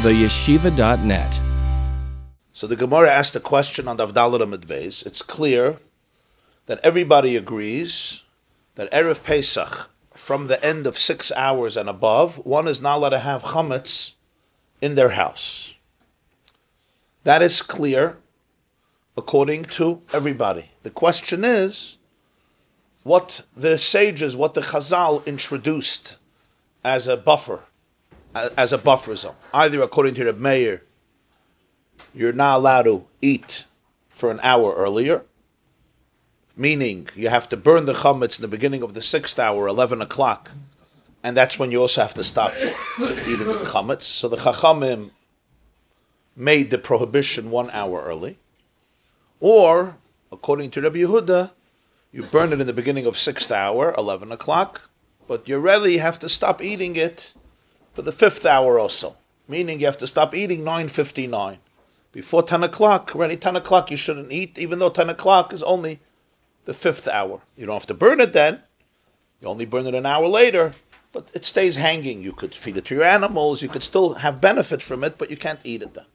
theyeshiva.net. So the Gemarah asked a question on Daf Daled Amud Beis. It's clear that everybody agrees that Erev Pesach, from the end of 6 hours and above, one is not allowed to have chametz in their house. That is clear according to everybody. The question is, what the sages, what the Chazal introduced as a buffer zone. Either according to Rabbi Meir, you're not allowed to eat for an hour earlier, meaning you have to burn the chametz in the beginning of the 6th hour, 11 o'clock, and that's when you also have to stop eating the chametz. So the Chachamim made the prohibition 1 hour early. Or, according to Rabbi Yehuda, you burn it in the beginning of 6th hour, 11 o'clock, but you really have to stop eating it for the 5th hour also, meaning you have to stop eating 9:59. Before 10 o'clock, already 10 o'clock you shouldn't eat, even though 10 o'clock is only the 5th hour. You don't have to burn it then. You only burn it an hour later, but it stays hanging. You could feed it to your animals. You could still have benefit from it, but you can't eat it then.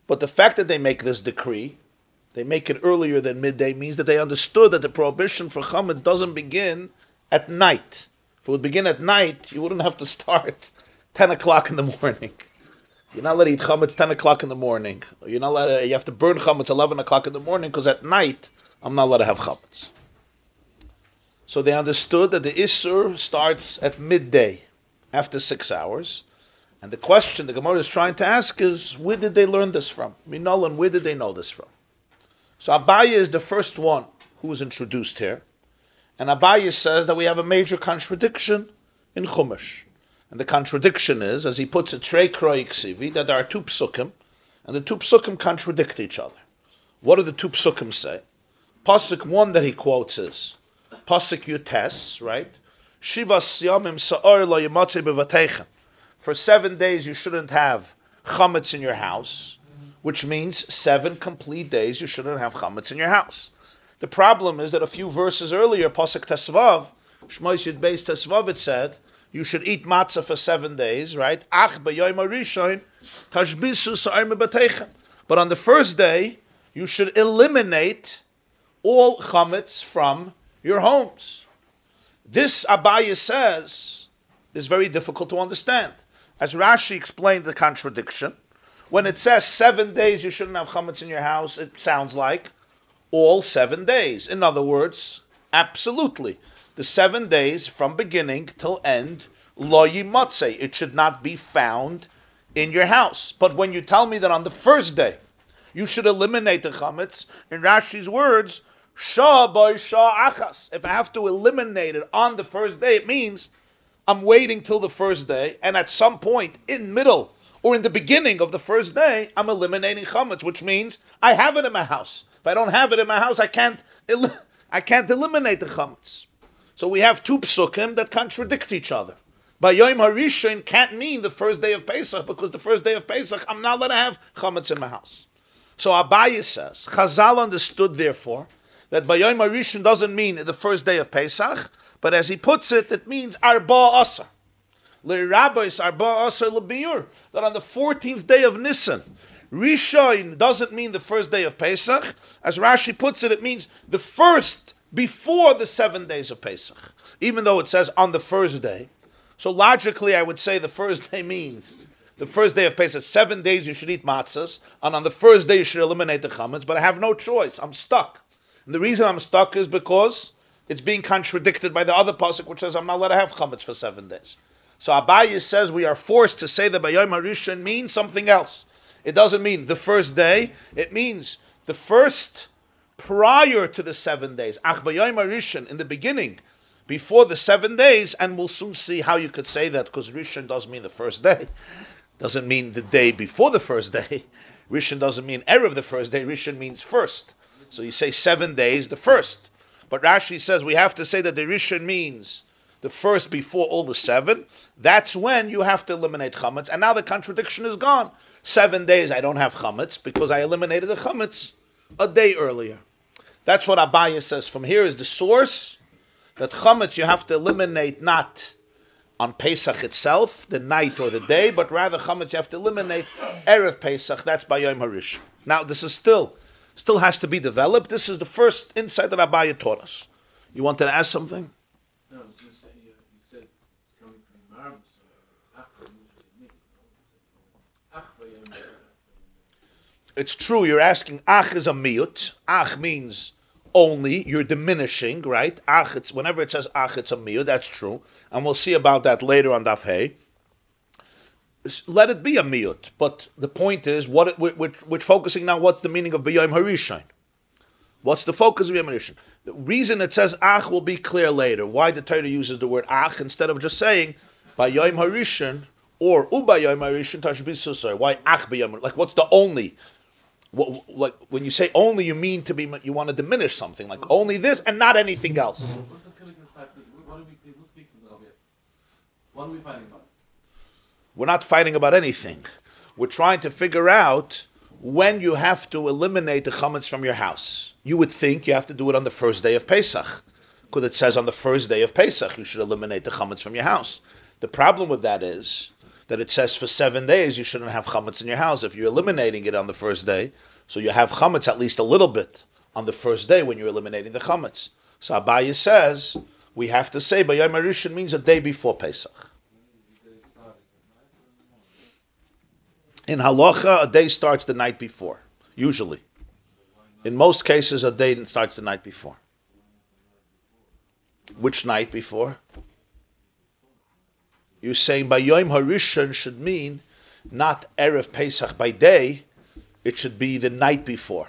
But the fact that they make this decree, they make it earlier than midday, means that they understood that the prohibition for chametz doesn't begin at night. If it would begin at night, you wouldn't have to start 10 o'clock in the morning. You're not allowed to eat chametz 10 o'clock in the morning. You have to burn chametz 11 o'clock in the morning, because at night, I'm not allowed to have chametz. So they understood that the Isur starts at midday, after 6 hours. And the question the Gemarah is trying to ask is, where did they learn this from? Minolan, where did they know this from? So Abaye is the first one who was introduced here. And Abaye says that we have a major contradiction in Chumash. And the contradiction is, as he puts it, Trei Kroi Ksivi, that there are two psukim, and the two psukim contradict each other. What do the two psukim say? Pasuk 1 that he quotes is Pasuk Yutes, right? Shivas Yamim Sa'or Lo Yimatzei Bevateichem. For 7 days you shouldn't have chametz in your house, which means 7 complete days you shouldn't have chametz in your house. The problem is that a few verses earlier, Pasuk Tesvav, Shmois Yud Beis Tesvav, it said, you should eat matzah for 7 days, right? Ach b'yoyim harishon tashbisu sa'ar mebateichem. But on the first day, you should eliminate all chametz from your homes. This Abaye says is very difficult to understand. As Rashi explained the contradiction, when it says 7 days you shouldn't have chametz in your house, it sounds like all 7 days. In other words, absolutely. The 7 days from beginning till end, lo yimatzei, it should not be found in your house. But when you tell me that on the first day, you should eliminate the chametz, in Rashi's words, shah by shah achas. If I have to eliminate it on the first day, it means I'm waiting till the first day, and at some point in middle or in the beginning of the first day, I'm eliminating chametz, which means I have it in my house. If I don't have it in my house, I can't eliminate the chametz. So we have two psukim that contradict each other. Yom Harishon can't mean the first day of Pesach, because the first day of Pesach, I'm not allowed to have chametz in my house. So Abaye says, Chazal understood, therefore, that Yom Harishon doesn't mean the first day of Pesach, but as he puts it, it means Arba Asar. L'Rabbis Arba Asar L'Biyur, that on the 14th day of Nisan, Rishon doesn't mean the first day of Pesach. As Rashi puts it, it means the first before the 7 days of Pesach, even though it says on the first day. So logically, I would say the first day means the first day of Pesach. 7 days you should eat matzahs, and on the first day you should eliminate the chametz, but I have no choice. I'm stuck. And the reason I'm stuck is because it's being contradicted by the other pasuk, which says I'm not allowed to have chametz for 7 days. So Abaye says we are forced to say that Yom Harishon means something else. It doesn't mean the first day. It means the first prior to the 7 days. Ach b'yom harishon, in the beginning, before the 7 days, and we'll soon see how you could say that, because Rishon doesn't mean the first day. Doesn't mean the day before the first day. Rishon doesn't mean Erev the first day. Rishon means first. So you say 7 days, the first. But Rashi says we have to say that the Rishon means the first before all the 7. That's when you have to eliminate chametz. And now the contradiction is gone. 7 days I don't have chametz because I eliminated the chametz a day earlier. That's what Abaye says. From here is the source that chametz you have to eliminate not on Pesach itself, the night or the day, but rather chametz you have to eliminate Erev Pesach. That's by Yom HaRishon. Now this is still has to be developed. This is the first insight that Rabbi taught us. You wanted to ask something? No, I was just saying, you said it's coming to be marvelous. It's true, you're asking, ach is a miyut. Ach means only, you're diminishing, right? Ach, whenever it says ach, it's a miyut, that's true. And we'll see about that later on Daf Hey. Let it be a miyut. But the point is, we're focusing now, what's the meaning of B'yom HaRishon? What's the focus of Yom HaRishon? The reason it says ach will be clear later. Why the Torah uses the word ach instead of just saying by Yom HaRishon or uba Yom HaRishon tashbisusar. Why ach b'yom? Like what's the only? Like when you say only, you mean to be, you want to diminish something. Like only this and not anything else. What are we fighting about? We're not fighting about anything. We're trying to figure out when you have to eliminate the chametz from your house. You would think you have to do it on the first day of Pesach, because it says on the first day of Pesach you should eliminate the chametz from your house. The problem with that is that it says for 7 days you shouldn't have chametz in your house. If you're eliminating it on the first day, so you have chametz at least a little bit on the first day when you're eliminating the chametz. So Abaye says we have to say B'yom HaRishon means a day before Pesach. In halacha, a day starts the night before, usually. In most cases, a day starts the night before. Which night before? You're saying by Yom HaRishon should mean not Erev Pesach by day, it should be the night before.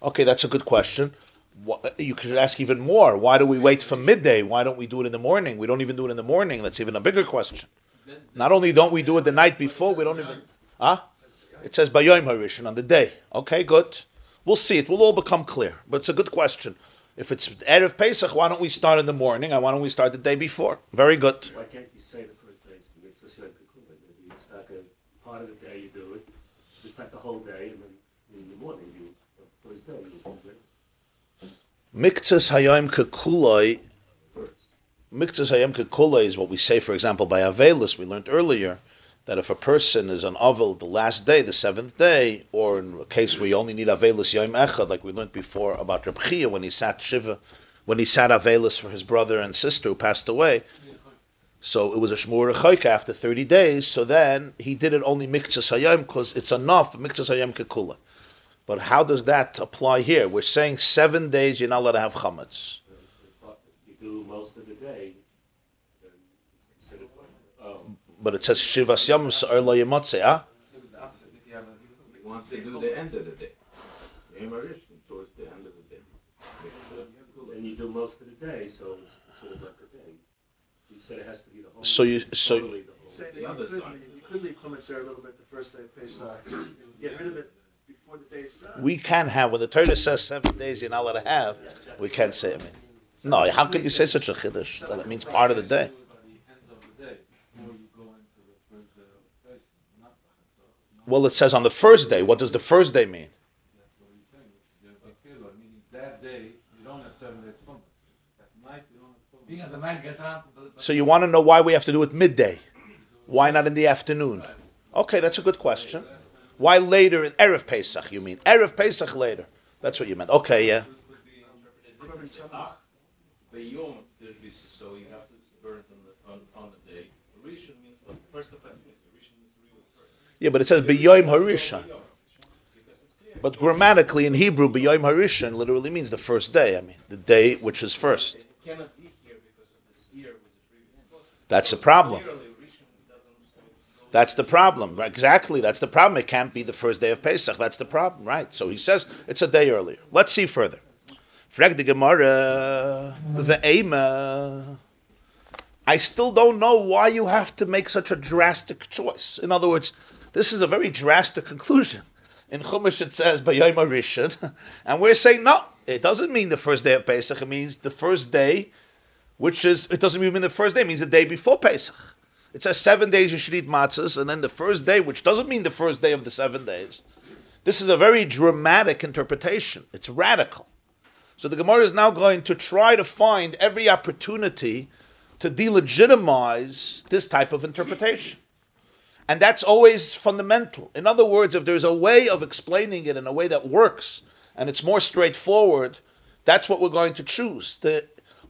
Okay, that's a good question. You could ask even more. Why do we wait for midday? Why don't we do it in the morning? We don't even do it in the morning. That's even a bigger question. Not only don't we do it the night before, we don't even... It says by Yom HaRishon, on the day. Okay, good. We'll see. It will all become clear. But it's a good question. If it's Erev Pesach, why don't we start in the morning and why don't we start the day before? Very good. Why can't you say the first day? It's like a part of the day you do it. It's like the whole day, and then in the morning, the first day you do it. Miktzas Hayom Kekuloi. Miktzas Hayom Kekuloi is what we say, for example, by Avelis. We learned earlier that if a person is on Avel the last day, the 7th day, or in a case where you only need Avelis Yom Echad, like we learned before about Reb Chia when he sat Shiva, when he sat Avelis for his brother and sister who passed away. So it was a Shmur Rechoika after 30 days, so then he did it only Miktzas Hayom because it's enough, Miktzas Hayom Kekula. But how does that apply here? We're saying 7 days you're not allowed to have chametz. You do most of the day, then it's considered But it says Shivas Yom Sa'ar Lo Yemotze, huh? It was the opposite. If you have he wants to do the end of the day. Yom HaRishon, towards the end of the day. and you do most of the day, so it's considered like a day. You said it has to be the whole. So you totally the whole. Say that The other side. you could leave chametz there a little bit the first day of Pesach. Get rid of it before the day is done. we can have, when the Torah says 7 days you're not allowed to have, we can't say it. No, how could you say such a chiddush? That it means part of the day. Well, it says on the first day. What does the first day mean? That's what he's saying. It's meaning that day you don't have 7 days chametz. At night you don't have chametz. So you want to know why we have to do it midday? Why not in the afternoon? Okay, that's a good question. Why later in Erev Pesach, you mean? Erev Pesach later. That's what you meant. Okay, yeah. The Yom so you have to burn it on the day. Rishon means like first of all. Rishon means real first. Yeah, but it says B'yom HaRishon. But grammatically in Hebrew, B'yom HaRishon literally means the first day. I mean, the day which is first. It cannot be here because of the steer was a previous process. That's the problem. Clearly, Rishon doesn't go. That's the problem. Right? Exactly, that's the problem. It can't be the first day of Pesach. That's the problem, right? So he says it's a day earlier. Let's see further. Frag the Gemarah, ve'ema. I still don't know why you have to make such a drastic choice. In other words, this is a very drastic conclusion. In Chumash it says B'yom HaRishon, and we're saying no, it doesn't mean the first day of Pesach. It means the first day, which is, it doesn't even mean the first day, it means the day before Pesach. It says 7 days you should eat matzahs, and then the first day, which doesn't mean the first day of the 7 days. This is a very dramatic interpretation. It's radical. So the Gemarah is now going to try to find every opportunity to delegitimize this type of interpretation. And that's always fundamental. In other words, if there's a way of explaining it in a way that works, and it's more straightforward, that's what we're going to choose.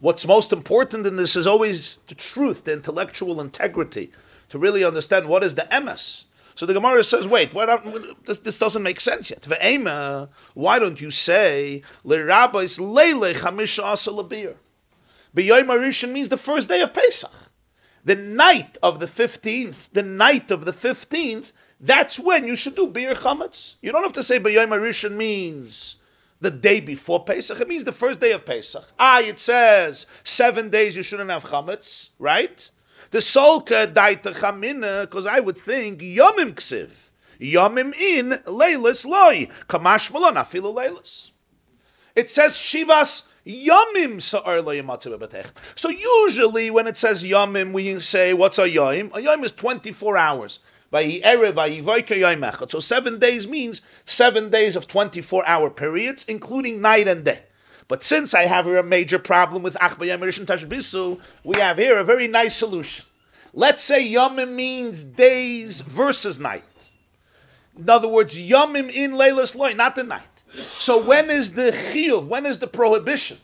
What's most important in this is always the truth, the intellectual integrity, to really understand what is the emes. So the Gemarah says, wait, this doesn't make sense yet. Ve'ema, why don't you say, L'rabbis leile chamisha asa l'bir? B'yom harishon means the first day of Pesach. The night of the 15th, that's when you should do bir chametz. You don't have to say B'yom harishon means the day before Pesach. It means the first day of Pesach. It says 7 days you shouldn't have chametz, right? The solka daita chamina, because I would think yomim ksiv, yomim in leilis loy, kamash malon afilu leilis. It says shivas yomim sa'ar lo yamatzu b'batech. So usually when it says yomim, we say what's a yom? A yom is 24 hours. Erev, Vayigash, yom echad. So 7 days means 7 days of 24-hour periods, including night and day. But since I have here a major problem with ach b'yom harishon tashbisu, we have here a very nice solution. Let's say yomim means days versus night. In other words, yomim in leilas loy, not the night. So when is the chiyuv? When is the prohibition?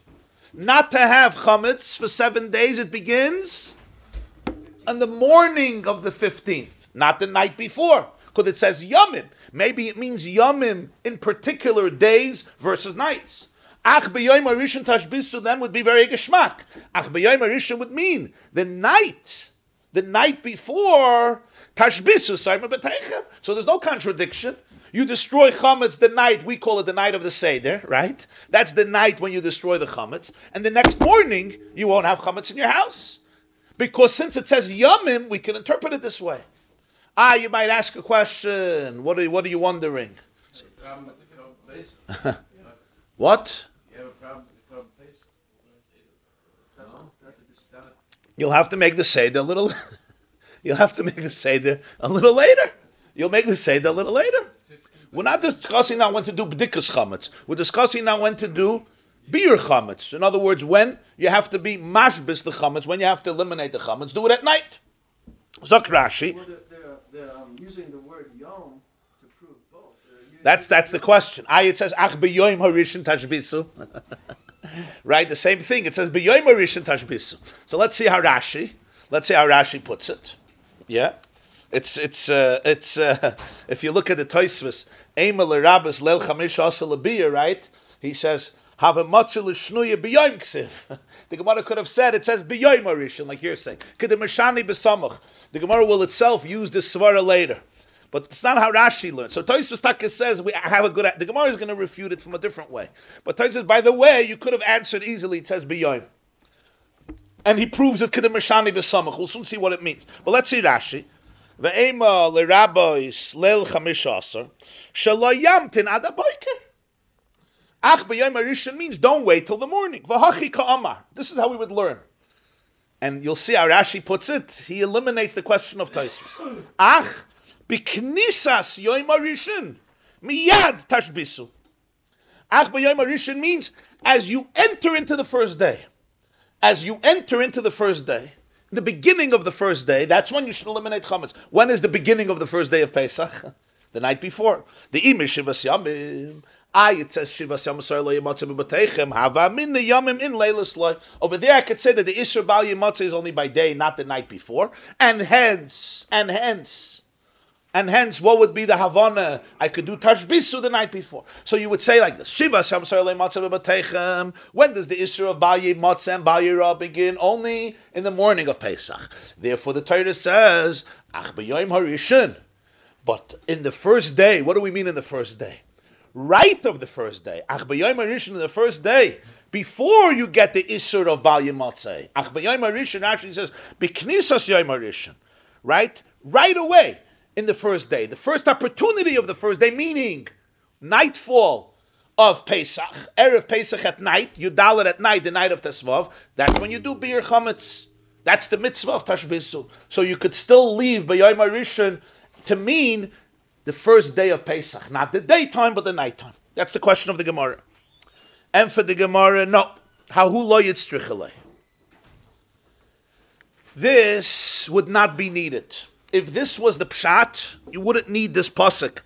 Not to have chametz for 7 days. It begins on the morning of the 15th, not the night before, because it says yomim. Maybe it means yomim in particular days versus nights. Ach b'yom harishon tashbisu then would be very geschmack. Ach b'yom harishon would mean the night before tashbisu saima b'teicha. So there's no contradiction. You destroy chametz the night, we call it the night of the Seder, right? That's the night when you destroy the chametz. And the next morning, you won't have chametz in your house. Because since it says yomim, we can interpret it this way. You might ask a question. What are you wondering? What? You'll have to make the Seder a little. You'll have to make the Seder a little later. You'll make the Seder a little later. We're not discussing now when to do b'dikas chametz. We're discussing now when to do bir chametz. In other words, when you have to be mashbis the chametz, when you have to eliminate the chametz, do it at night. Zok Rashi. Well, they're using the word yom to prove both. That's the question. It says ach b'yom harishon tashbisu. Right, the same thing. It says b'yom harishon tashbisu. So let's see how Rashi puts it. Yeah, it's if you look at the Teves, Eimel Rabbis Leil Chamish Asa L'Biyah, right? He says have a matzil shnuya b'yom ksiv. The Gemarah could have said it says b'yom harishon, like you're saying. Kedem mashani b'samach. The Gemarah will itself use this svara later, but it's not how Rashi learned. So Teves Taka says we have a good. The Gemarah is going to refute it from a different way. But Teves says, by the way, you could have answered easily. It says b'yom, and he proves it kedem mashani b'samach. We'll soon see what it means. But let's see Rashi. Ve'ema l'rabbis leil chamish asar shelo yamtin ad haboker. Ach b'yom harishon means don't wait till the morning. V'hachi ka'amar. This is how we would learn. And you'll see how Rashi puts it. He eliminates the question of Teves. Ach b'knisas yom harishon miyad tashbisu. Ach b'yom harishon means as you enter into the first day. As you enter into the first day, the beginning of the first day, that's when you should eliminate chametz. When is the beginning of the first day of Pesach? The night before. The imish shivas yamim. It says shivas yamim sar lo yamatze b'batechem hava min yamim in leilas loy. Over there, I could say that the isur bal yamatze is only by day, not the night before. And hence, what would be the Havana? I could do tashbisu the night before. So you would say like this: Shivas Yom Sarlei Matzah B'Batechem. When does the issue of Bal Matzah and Bal Yirah begin? Only in the morning of Pesach. Therefore, the Torah says Ach b'Yom Harishon. But in the first day, what do we mean in the first day? Right of the first day. Ach b'Yom Harishon in the first day. Before you get the issue of Bal Matzah. Ach b'Yom Harishon actually says B'Knisas Yom Harishon. Right away. In the first day, the first opportunity of the first day, meaning nightfall of Pesach, Erev Pesach at night, you dalet at night, the night of Tesvav, that's when you do Bir Chametz. That's the mitzvah of Tashbisu. So you could still leave B'yom harishon to mean the first day of Pesach, not the daytime, but the nighttime. That's the question of the Gemarah. And for the Gemarah, no. Hahu lo yitzrich alei. This would not be needed. If this was the pshat, you wouldn't need this pasuk.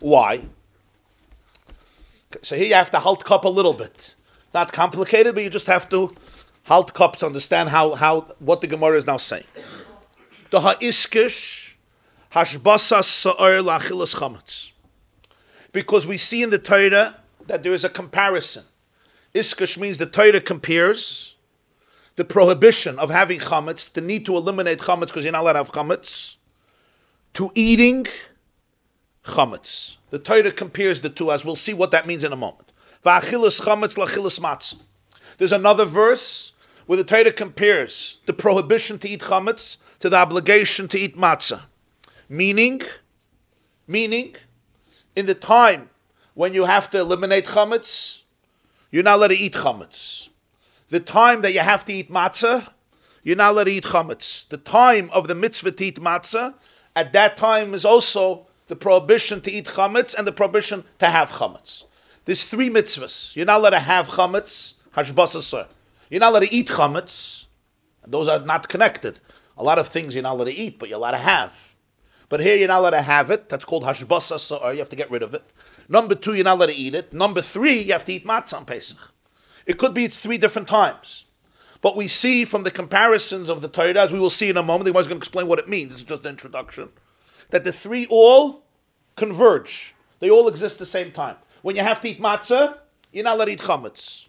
Why? Okay, so here you have to halt cup a little bit. It's not complicated, but you just have to halt cup to understand how what the Gemarah is now saying. The ha'iskesh hashbasas sa'ar la'achilas chametz. Because we see in the Torah that there is a comparison. Iskish means the Torah compares the prohibition of having chametz, the need to eliminate chametz because you're not allowed to have chametz, to eating chametz. The Torah compares the two, as we'll see what that means in a moment. Va'achilas chametz la'achilas matzah. There's another verse where the Torah compares the prohibition to eat chametz to the obligation to eat matzah. Meaning, in the time when you have to eliminate chametz, you're not allowed to eat chametz. The time that you have to eat matzah, you're not allowed to eat chametz. The time of the mitzvah to eat matzah, at that time is also the prohibition to eat chametz and the prohibition to have chametz. There's three mitzvahs. You're not allowed to have chametz, hashbasasar. You're not allowed to eat chametz. Those are not connected. A lot of things you're not allowed to eat, but you're allowed to have. But here you're not allowed to have it. That's called hashbasasar. You have to get rid of it. Number two, you're not allowed to eat it. Number three, you have to eat matzah on Pesach. It could be it's three different times. But we see from the comparisons of the Torah, as we will see in a moment, the Gemara is going to explain what it means. This is just an introduction. That the three all converge. They all exist at the same time. When you have to eat matzah, you're not allowed to eat chametz.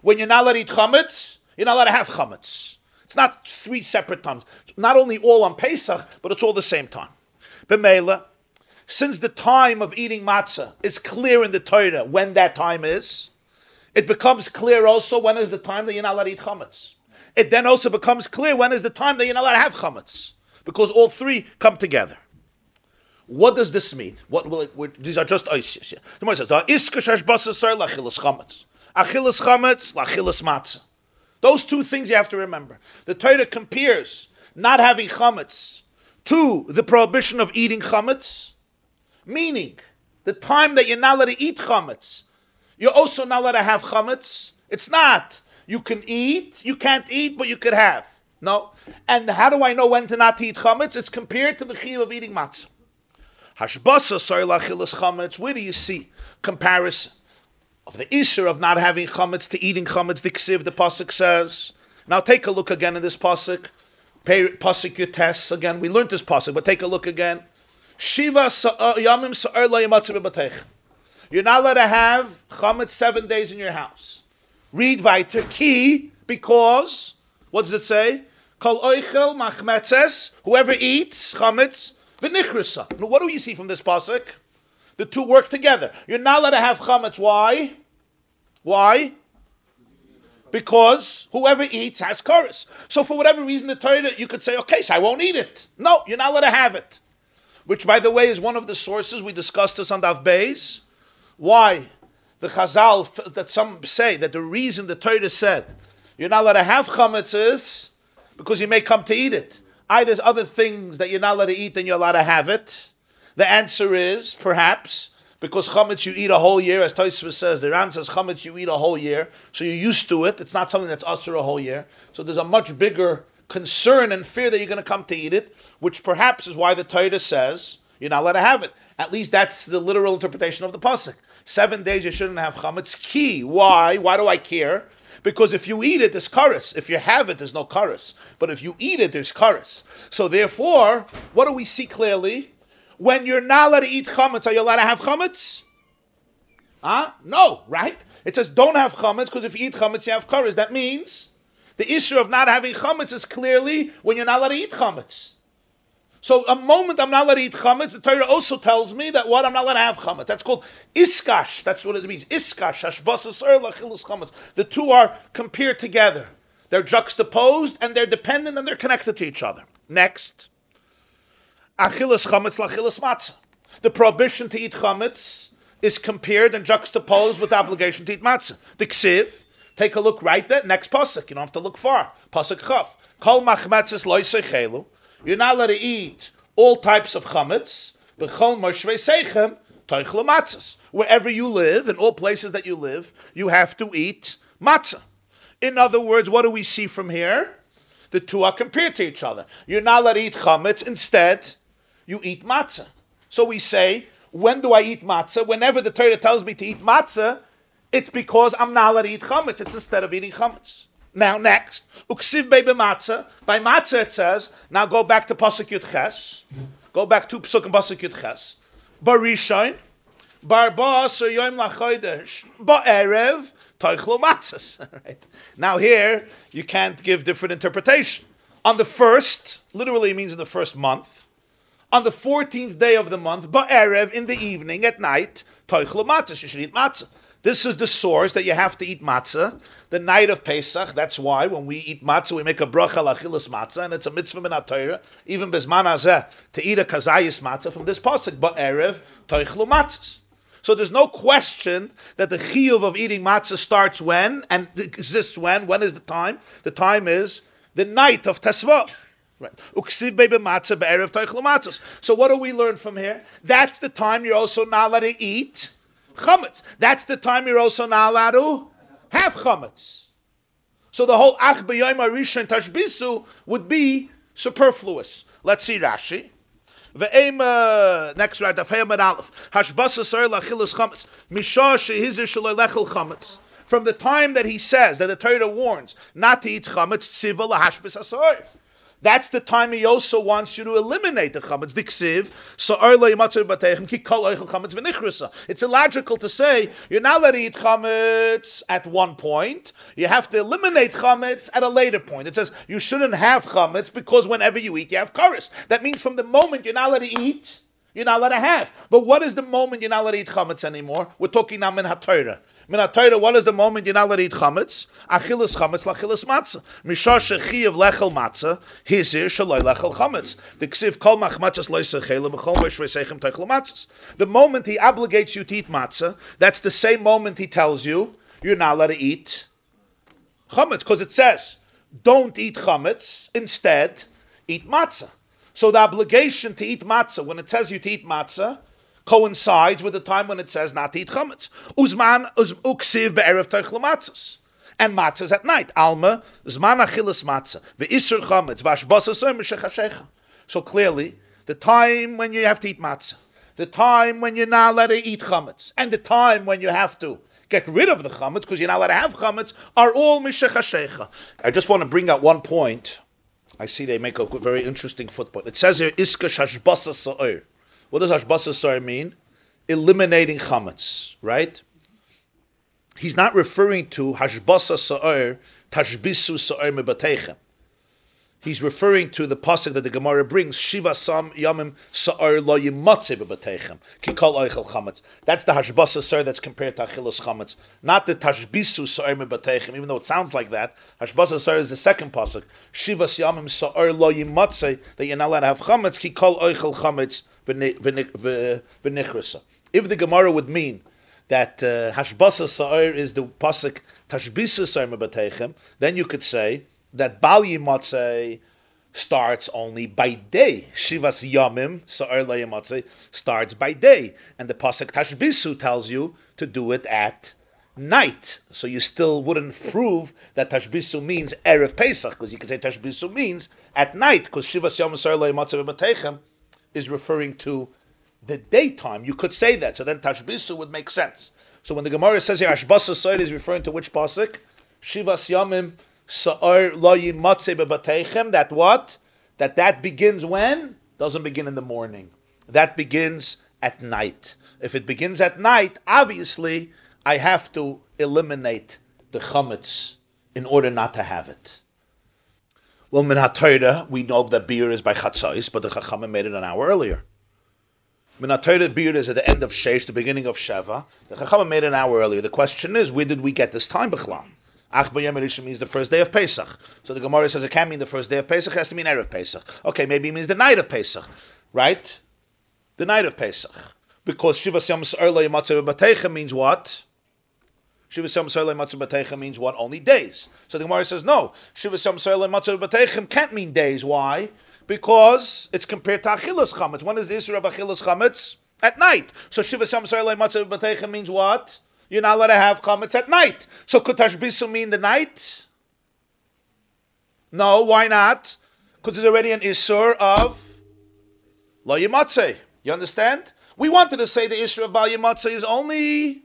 When you're not allowed to eat chametz, you're not allowed to have chametz. It's not three separate times. It's not only all on Pesach, but it's all the same time. B'meila, since the time of eating matzah is clear in the Torah when that time is, it becomes clear also when is the time that you're not allowed to eat chametz. It then also becomes clear when is the time that you're not allowed to have chametz, because all three come together. What does this mean? What will it? These are just oisius. The Monsey says, "Iskash hashbasasar lachilas chametz, achilas chametz lachilas matzah." Those two things you have to remember. The Torah compares not having chametz to the prohibition of eating chametz, meaning the time that you're not allowed to eat chametz, you're also not allowed to have chametz. It's not you can eat, you can't eat, but you could have. No. And how do I know when to not eat chametz? It's compared to the chiyuv of eating matzah. Hashbasa sarla chilas chametz. Where do you see comparison of the isur of not having chametz to eating chametz? The ksiv, the pasuk says. Now take a look again in this pasuk. Pasuk your tests again. We learned this pasuk, but take a look again. Shiva yamim sa'ar la yamatzah b'batech. You're not allowed to have chametz 7 days in your house. Read weiter. Ki, because, what does it say? Kol oichel machmetzes, whoever eats chametz, v'nichrisa. Now what do we see from this pasuk? The two work together. You're not allowed to have chametz. Why? Why? Because whoever eats has chorus. So for whatever reason, the Torah, you could say, okay, so I won't eat it. No, you're not allowed to have it. Which, by the way, is one of the sources. We discussed this on Daf Beis. Why the Chazal, that some say that the reason the Torah said you're not allowed to have chametz is because you may come to eat it. Either there's other things that you're not allowed to eat and you're allowed to have it. The answer is, perhaps, because chametz you eat a whole year, as Teves says, the Ran says chametz you eat a whole year, so you're used to it. It's not something that's usher a whole year. So there's a much bigger concern and fear that you're going to come to eat it, which perhaps is why the Torah says you're not allowed to have it. At least that's the literal interpretation of the pasuk. 7 days you shouldn't have chametz. Key. Why? Why do I care? Because if you eat it, there's chorus. If you have it, there's no chorus. But if you eat it, there's chorus. So therefore, what do we see clearly? When you're not allowed to eat chametz, are you allowed to have chametz? No, right? It says don't have chametz because if you eat chametz, you have chorus. That means the issue of not having chametz is clearly when you're not allowed to eat chametz. So a moment I'm not allowed to eat chametz, the Torah also tells me that what? I'm not allowed to have chametz. That's called iskash. That's what it means. Iskash, hashbasasar lachilus chametz. The two are compared together. They're juxtaposed and they're dependent and they're connected to each other. Next. Achilas chametz lachilas matzah. The prohibition to eat chametz is compared and juxtaposed with the obligation to eat matzah. The ksiv, take a look right there, next pasuk. You don't have to look far. Pasuk chaf. Kol machmetzes lo yisechelu. You're not allowed to eat all types of chametz. Wherever you live, in all places that you live, you have to eat matzah. In other words, what do we see from here? The two are compared to each other. You're not allowed to eat chametz. Instead, you eat matzah. So we say, when do I eat matzah? Whenever the Torah tells me to eat matzah, it's because I'm not allowed to eat chametz. It's instead of eating chametz. Now, next, uksiv bei b'matzah. By matzah it says, now go back to Pasuk Yud Ches. Go back to Pasuk and Pasuk Yud Ches. Barishon, barba so yom lachodesh, ba'erev, toichlo matzahs. Right? Now here, you can't give different interpretation. On the first, literally means in the first month. On the 14th day of the month, ba'erev, in the evening, at night, toichlo matzahs, you should eat matzah. This is the source that you have to eat matzah, the night of Pesach. That's why when we eat matzah, we make a bracha lachilas matzah, and it's a mitzvah min ha-Torah, even bezman hazeh, to eat a kazayis matzah from this pasuk, but erev toichlu matzahs. So there's no question that the chiyuv of eating matzah starts when, and exists when. When is the time? The time is the night of Tesvav. Right. Uksiv bei b'matzah be'erev toichlu matzahs. So what do we learn from here? That's the time you're also not allowed to eat chametz. That's the time you're also not allowed to have chametz. So the whole ach b'yom harishon tashbisu would be superfluous. Let's see Rashi. Next right, Afayim Aleph. Hashbasa sar lachilas chametz. Mishah shehizir shaloi lechel chametz. From the time that he says, that the Torah warns not to eat chametz, tziva lahashbis asar. That's the time he also wants you to eliminate the chametz. Diksiv, so it's illogical to say you're not allowed to eat chametz at one point. You have to eliminate chametz at a later point. It says you shouldn't have chametz because whenever you eat, you have kares. That means from the moment you're not allowed to eat, you're not allowed to have. But what is the moment you're not allowed to eat chametz anymore? We're talking now min ha-Torah. Min ha-Torah, what is the moment you're not allowed to eat chametz? Achilas chametz, lachilas matzah. Mishah shechiyav lechel matzah, hizir shaloi lechel chametz. The ksiv kol machmatzas loy sechela b'chol v'shrei seichem toichel matzahs. The moment he obligates you to eat matzah, that's the same moment he tells you you're not allowed to eat chametz, because it says, don't eat chametz, instead, eat matzah. So the obligation to eat matzah, when it tells you to eat matzah, coincides with the time when it says not to eat chametz. Uzman uksiv be'erev toichlu matzahs. And matzahs at night. Alma, zman achilas matzah. Ve'isur chametz. V'ashbasasar m'shechashecha. So clearly, the time when you have to eat matzah, the time when you're not allowed to eat chametz, and the time when you have to get rid of the chametz, because you're not allowed to have chametz, are all m'shechashecha. I just want to bring out one point. I see they make a very interesting footnote. It says here, iska shashbasa sa'ir. What does hashbasa sa'ir mean? Eliminating chametz, right? He's not referring to hashbasa sa'ir, tashbisu sa'ir mebateichem. He's referring to the pasuk that the Gemarah brings, Shiva Sam Yamim Sa'ar Lo Yimatze B'Bateichem Kikol Oichel Chametz. That's the hashbasa sa'ir that's compared to Achilas Chametz, not the Tashbisu Sa'ar Mebateichem. Even though it sounds like that, hashbasa sa'ir is the second pasuk, Shiva Yamim Sa'ar Lo Yimatze, that you're not allowed to have Chametz Kikol Oichel Chametz V'Nichrasa. If the Gemarah would mean that hashbasa sa'ir is the pasuk Tashbisu Sa'ar Mebateichem, then you could say that Bal Yimatzeh starts only by day. Shivas Yamim, Sa'ar La Yimatzeh, starts by day. And the Pasuk Tashbisu tells you to do it at night. So you still wouldn't prove that Tashbisu means Erev Pesach, because you could say Tashbisu means at night, because Shivas Yamim, Sa'ar La Yimatzeh B'Batechem is referring to the daytime. You could say that. So then Tashbisu would make sense. So when the Gemarah says here, Hashbasa Sa'ir is referring to which Pasuk? Shivas Yamim, Sa'ar lo yimatze bebateichem. That what? That begins when? Doesn't begin in the morning. That begins at night. If it begins at night, obviously, I have to eliminate the chametz in order not to have it. Well, min ha-Torah, we know that beer is by chatzos, but the Chachamim made it an hour earlier. Min ha-Torah, beer is at the end of Sheish, the beginning of Sheva. The Chachamim made it an hour earlier. The question is, where did we get this time, B'chlam? Ach b'yom harishon means the first day of Pesach. So the Gemarah says it can't mean the first day of Pesach, it has to mean Erev Pesach. Okay, maybe it means the night of Pesach, right? The night of Pesach. Because Shivas Yom Sa'ar Lo Yimatze B'Bateicha means what? Shivas Yom Sa'ar Lo Yimatze B'Bateicha means what? Only days. So the Gemarah says no. Shivas Yom Sa'ar Lo Yimatze B'Bateicha can't mean days. Why? Because it's compared to Achilas Chametz. When is the issue of Achilas Chametz? At night. So Shivas Yom Sa'ar Lo Yimatze B'Bateicha means what? You're not allowed to have chametz at night. So could tashbisu mean the night? No, why not? Because there's already an Isur of Lo Yimatzeh. You understand? We wanted to say the Isur of Bal Yimatzeh is only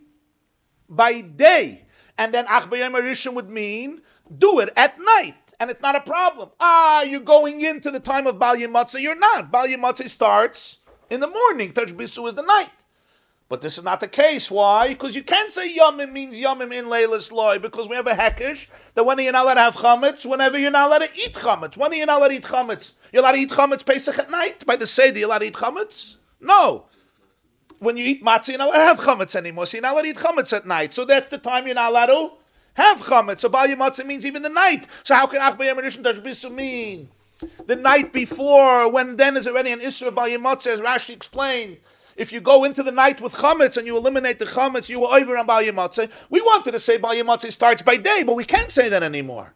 by day. And then Ach B'Yom HaRishon would mean do it at night. And it's not a problem. You're going into the time of Bal Yimatzeh. You're not. Bal Yimatzeh starts in the morning. Touch Bisu is the night. But this is not the case. Why? Because you can't say Yomim means Yomim in Leilas Loy, because we have a hekesh that when are you not allowed to have chametz? Whenever you're not allowed to eat chametz. When are you not allowed to eat chametz? You're allowed to eat chametz Pesach at night? By the Seder, you're allowed to eat chametz? No. When you eat matzah, you're not allowed to have chametz anymore, so you're not allowed to eat chametz at night. So that's the time you're not allowed to have chametz. So Bal Yimatzeh means even the night. So how can Ach B'Yom HaRishon Tashbisu mean? The night before, when then is already an Isra Bal Yimatzeh, as Rashi explained. If you go into the night with chametz and you eliminate the chametz, you will over on Bal Yimatzeh. We wanted to say Bal Yimatzeh starts by day, but we can't say that anymore.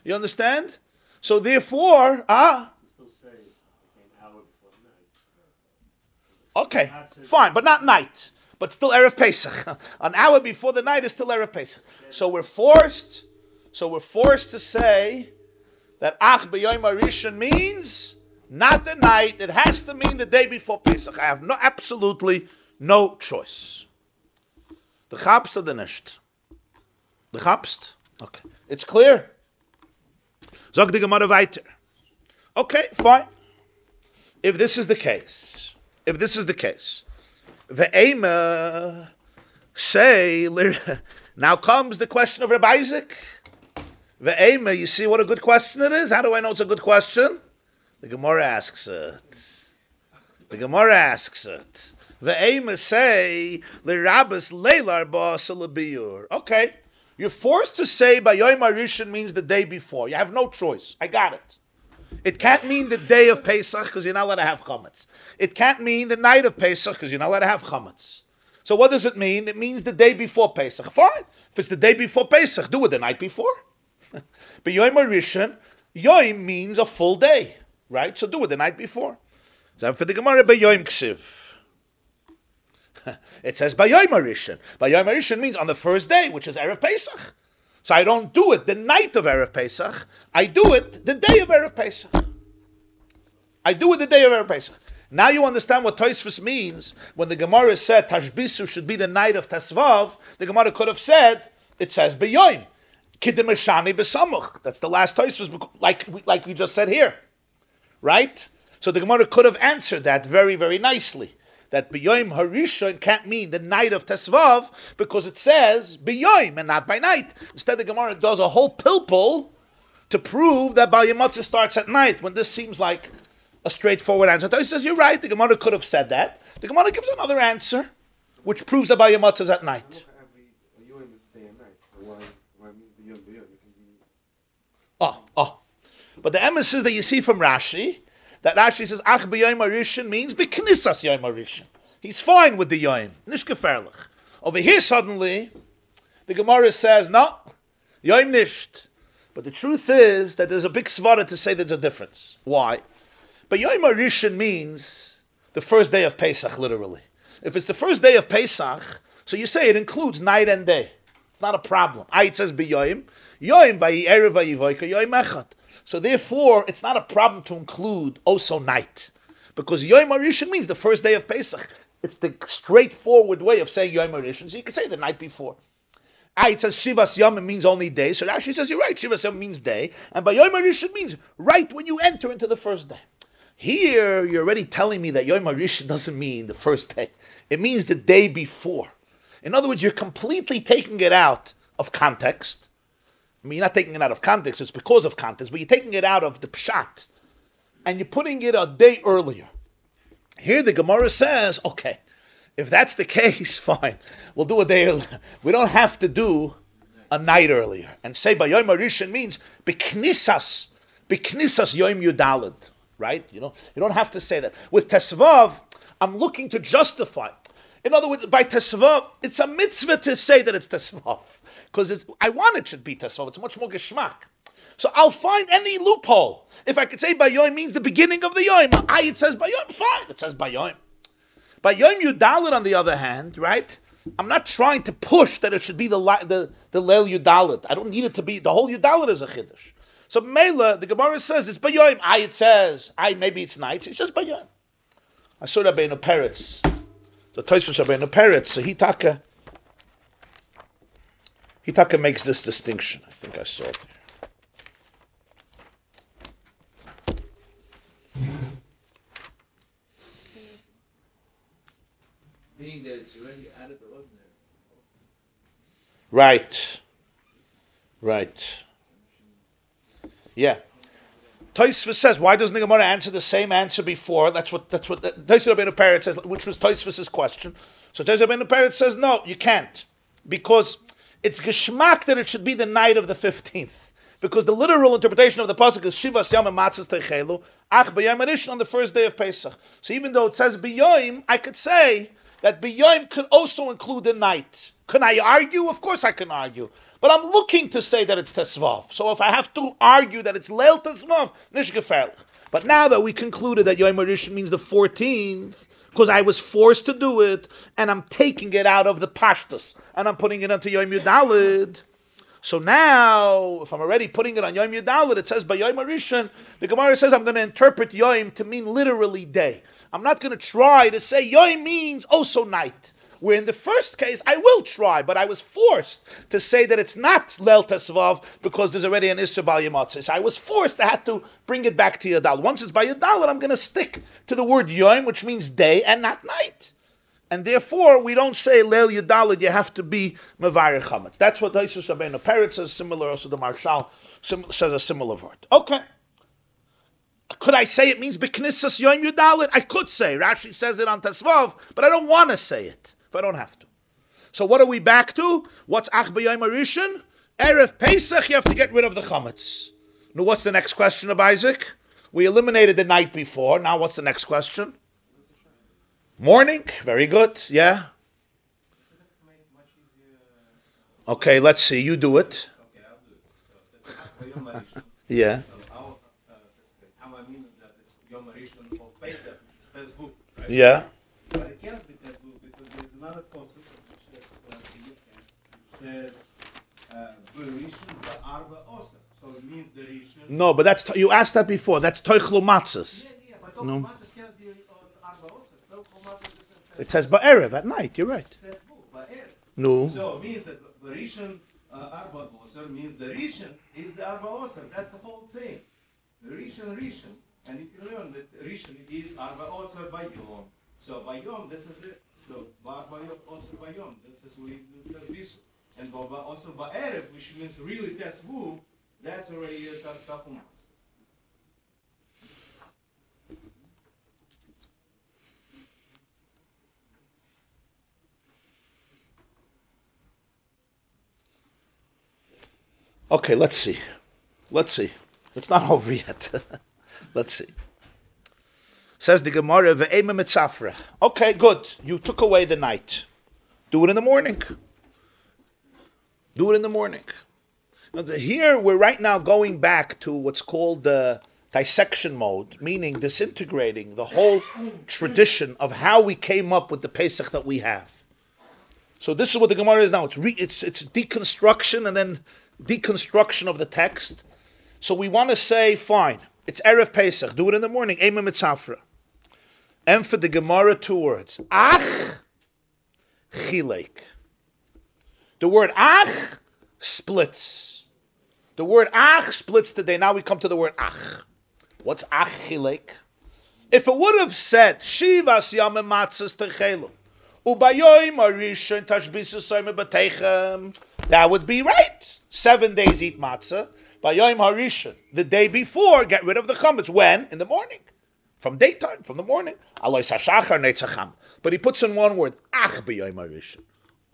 You understand? So therefore, You still say it's an hour before night. okay, fine, but not night. But still Erev Pesach. An hour before the night is still Erev Pesach. So we're forced to say that Ach B'Yom HaRishon means not the night. It has to mean the day before Pesach. I have absolutely no choice. The Chabst or the Nisht? The Chabst? Okay. It's clear? Zog the Gemarah weiter. Okay, fine. If this is the case, Ve'ema say, now comes the question of Rabbi Isaac. Ve'ema, you see what a good question it is? How do I know it's a good question? The Gemarah asks it. Ve'ema say, L'Rabbis leilar ba'asel biyur. Okay, you're forced to say B'Yom HaRishon means the day before. You have no choice. I got it. It can't mean the day of Pesach because you're not allowed to have chametz. It can't mean the night of Pesach because you're not allowed to have chametz. So what does it mean? It means the day before Pesach. Fine. If it's the day before Pesach, do it the night before. But Yom HaRishon, Yom means a full day, right? So do it the night before. So for the Gemarah, B'Yom Ksiv. It says B'Yom HaRishon. B'Yom HaRishon means on the first day, which is Erev Pesach. So I don't do it the night of Erev Pesach. I do it the day of Erev Pesach. Now you understand what Tosfos means when the Gemarah said Tashbisu should be the night of Tesvav. The Gemarah could have said, it says B'Yom. Kidem Eshani B'Samuch. That's the last Tosfos, like we just said here. Right? So the Gemarah could have answered that very, very nicely. That B'Yom HaRishon can't mean the night of Tesvav because it says B'Yom and not by night. Instead, the Gemarah does a whole pilpul to prove that Bal Yimatzeh starts at night, when this seems like a straightforward answer. So he says, you're right, the Gemarah could have said that. The Gemarah gives another answer, which proves that Bal Yimatzeh is at night. But the emes is that you see from Rashi, that Rashi says, Ach b'Yom HaRishon means b'knisas Yom HaRishon. He's fine with the Yom. Nish gefährlich. Over here suddenly, the Gemarah says, no, Yom nisht. But the truth is that there's a big svara to say there's a difference. Why? But Yom HaRishon means the first day of Pesach, literally. If it's the first day of Pesach, so you say it includes night and day. It's not a problem. It says b'Yom. Yom vayi Erev vayivoika Yom echad. So therefore, it's not a problem to include also night. Because Yom HaRishon means the first day of Pesach. It's the straightforward way of saying Yom HaRishon. So you can say the night before. It says Shivas Yom means only day. So Rashi says, you're right, Shivas Yom means day. And by Yom HaRishon means right when you enter into the first day. Here, you're already telling me that Yom HaRishon doesn't mean the first day. It means the day before. In other words, you're completely taking it out of context. I mean, you're not taking it out of context, it's because of context, but you're taking it out of the pshat, and you're putting it a day earlier. Here the Gemarah says, okay, if that's the case, fine, we'll do a day earlier. We don't have to do a night earlier. And say by Yom HaRishon means b'knisas Yom Yudalad, right? You don't have to say that. With Tesvav, I'm looking to justify. In other words, by Tesvav, it's a mitzvah to say that it's Tesvav. Because I want it should be Tesvav. It's much more geschmack. So I'll find any loophole. If I could say Bayom means the beginning of the Yom. It says Bayom, fine. It says Bayom. Bayom Yudalit, on the other hand, right? I'm not trying to push that it should be the Leil Yudalit. I don't need it to be. The whole Yudalit is a Chiddush. So Mela, the Gemara says it's Bayoim. It says, maybe it's nights. It says Bayoim. I saw Rabbeinu Peretz. The Tosfos Rabbeinu Peretz. So he taka makes this distinction. I think I saw it there. Being that it's already added the ordinary. Right. Yeah. Tosfos says, why doesn't the Gemara answer the same answer before? That's what Tosfos Rabbeinu Peretz says, which was Tosfos' question. So Tosfos Rabbeinu Peretz says, no, you can't. Because it's geschmack that it should be the night of the 15th. Because the literal interpretation of the pasuk is Shivas Yom Matzos Techelu, Ach B'Yom Rishon on the first day of Pesach. So even though it says B'Yom, I could say that B'Yom could also include the night. Can I argue? Of course I can argue. But I'm looking to say that it's Tesvav. So if I have to argue that it's Leil Tesvav, Nish Geferlich. But now that we concluded that Yom Rishon means the 14th, because I was forced to do it, and I'm taking it out of the Pashtas, and I'm putting it onto Yom Yudalid. So now, if I'm already putting it on Yom Yudalid, it says by Yom Rishon, the Gemara says I'm going to interpret Yom to mean literally day. I'm not going to try to say Yom means also night. Where in the first case, I will try, but I was forced to say that it's not Leil Tesvav because there's already an Isser Bal Yamatzis. So I was forced to have to bring it back to Yadal. Once it's by Yadal, I'm going to stick to the word Yom, which means day and not night. And therefore, we don't say Leil Yadalid, you have to be Mevarech Chametz. That's what Tosfos Rabbeinu Peretz says, similar also the Marshal says a similar word. Okay. Could I say it means B'knissas Yom Yudalid? I could say. Rashi says it on Tesvav, but I don't want to say it. I don't have to. So what are we back to? What's Ach B'Yom Rishon? Erev Pesach, you have to get rid of the chametz. Now what's the next question of Isaac? We eliminated the night before. Now what's the next question? Morning. Very good. Yeah. Okay, let's see. You do it. Okay, I'll do it. So it says Yom Rishon. Yeah. How I mean that it's Yom Rishon of Pesach, which is Pesach, right? Yeah. But it can't be Pesach because there's another concept which says Rishon Ba'arba Osa. So it means the Rishon. No, but that's you asked that before. That's Toichlu Matzos. Yeah, but Toichlu Matzos can't be on Arba Osa. Toichlu Matzos is It says Ba'erev at night. You're right. Pesach, Ba'erev. No. So it means that the Rishon Arba Osa means the Rishon is the Arba Osa. That's the whole thing. The Rishon. And you can learn that Rishon is Arba Osa Bayom. So Bayom, this is it. So Bayom Osa Bayom. This is we Tasbisu. And also Ba'erev, which means really Tesvu, that's already a couple months. Okay, let's see. It's not over yet. Let's see. Says the Gemarah, Ve'ema Mitzafra. Okay, good. You took away the night. Do it in the morning. Now, here we're right now going back to what's called the dissection mode, meaning disintegrating the whole tradition of how we came up with the Pesach that we have. So this is what the Gemarah is now. It's deconstruction and then deconstruction of the text. So we want to say, fine, it's Erev Pesach. Do it in the morning. Ema Mitzafra. And for the Gemarah, 2 words. Ach Chilek. The word Ach splits. The word Ach splits today. Now we come to the word Ach. What's Ach Chilek? If it would have said Shivas Yamim Matzos Techelu Ubayoim Arishon Tashbisu Soime B'Teichem, that would be right. 7 days eat matzah. Bayoim Harishon, the day before, get rid of the chametz. When? In the morning. From daytime, from the morning. Aloy Sashachar Neitzacham. But he puts in one word, Ach Bayoim Harishon.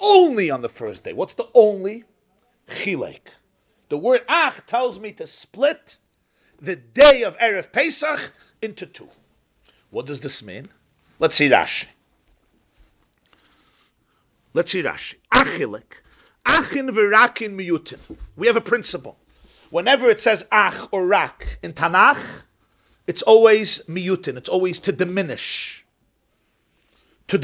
Only on the first day. What's the only? Chilek. The word Ach tells me to split the day of Erev Pesach into 2. What does this mean? Let's see Rashi. Achilek. Achin v'rakin miyutin. We have a principle. Whenever it says ach or rak in Tanakh, it's always miyutin. It's always to diminish. To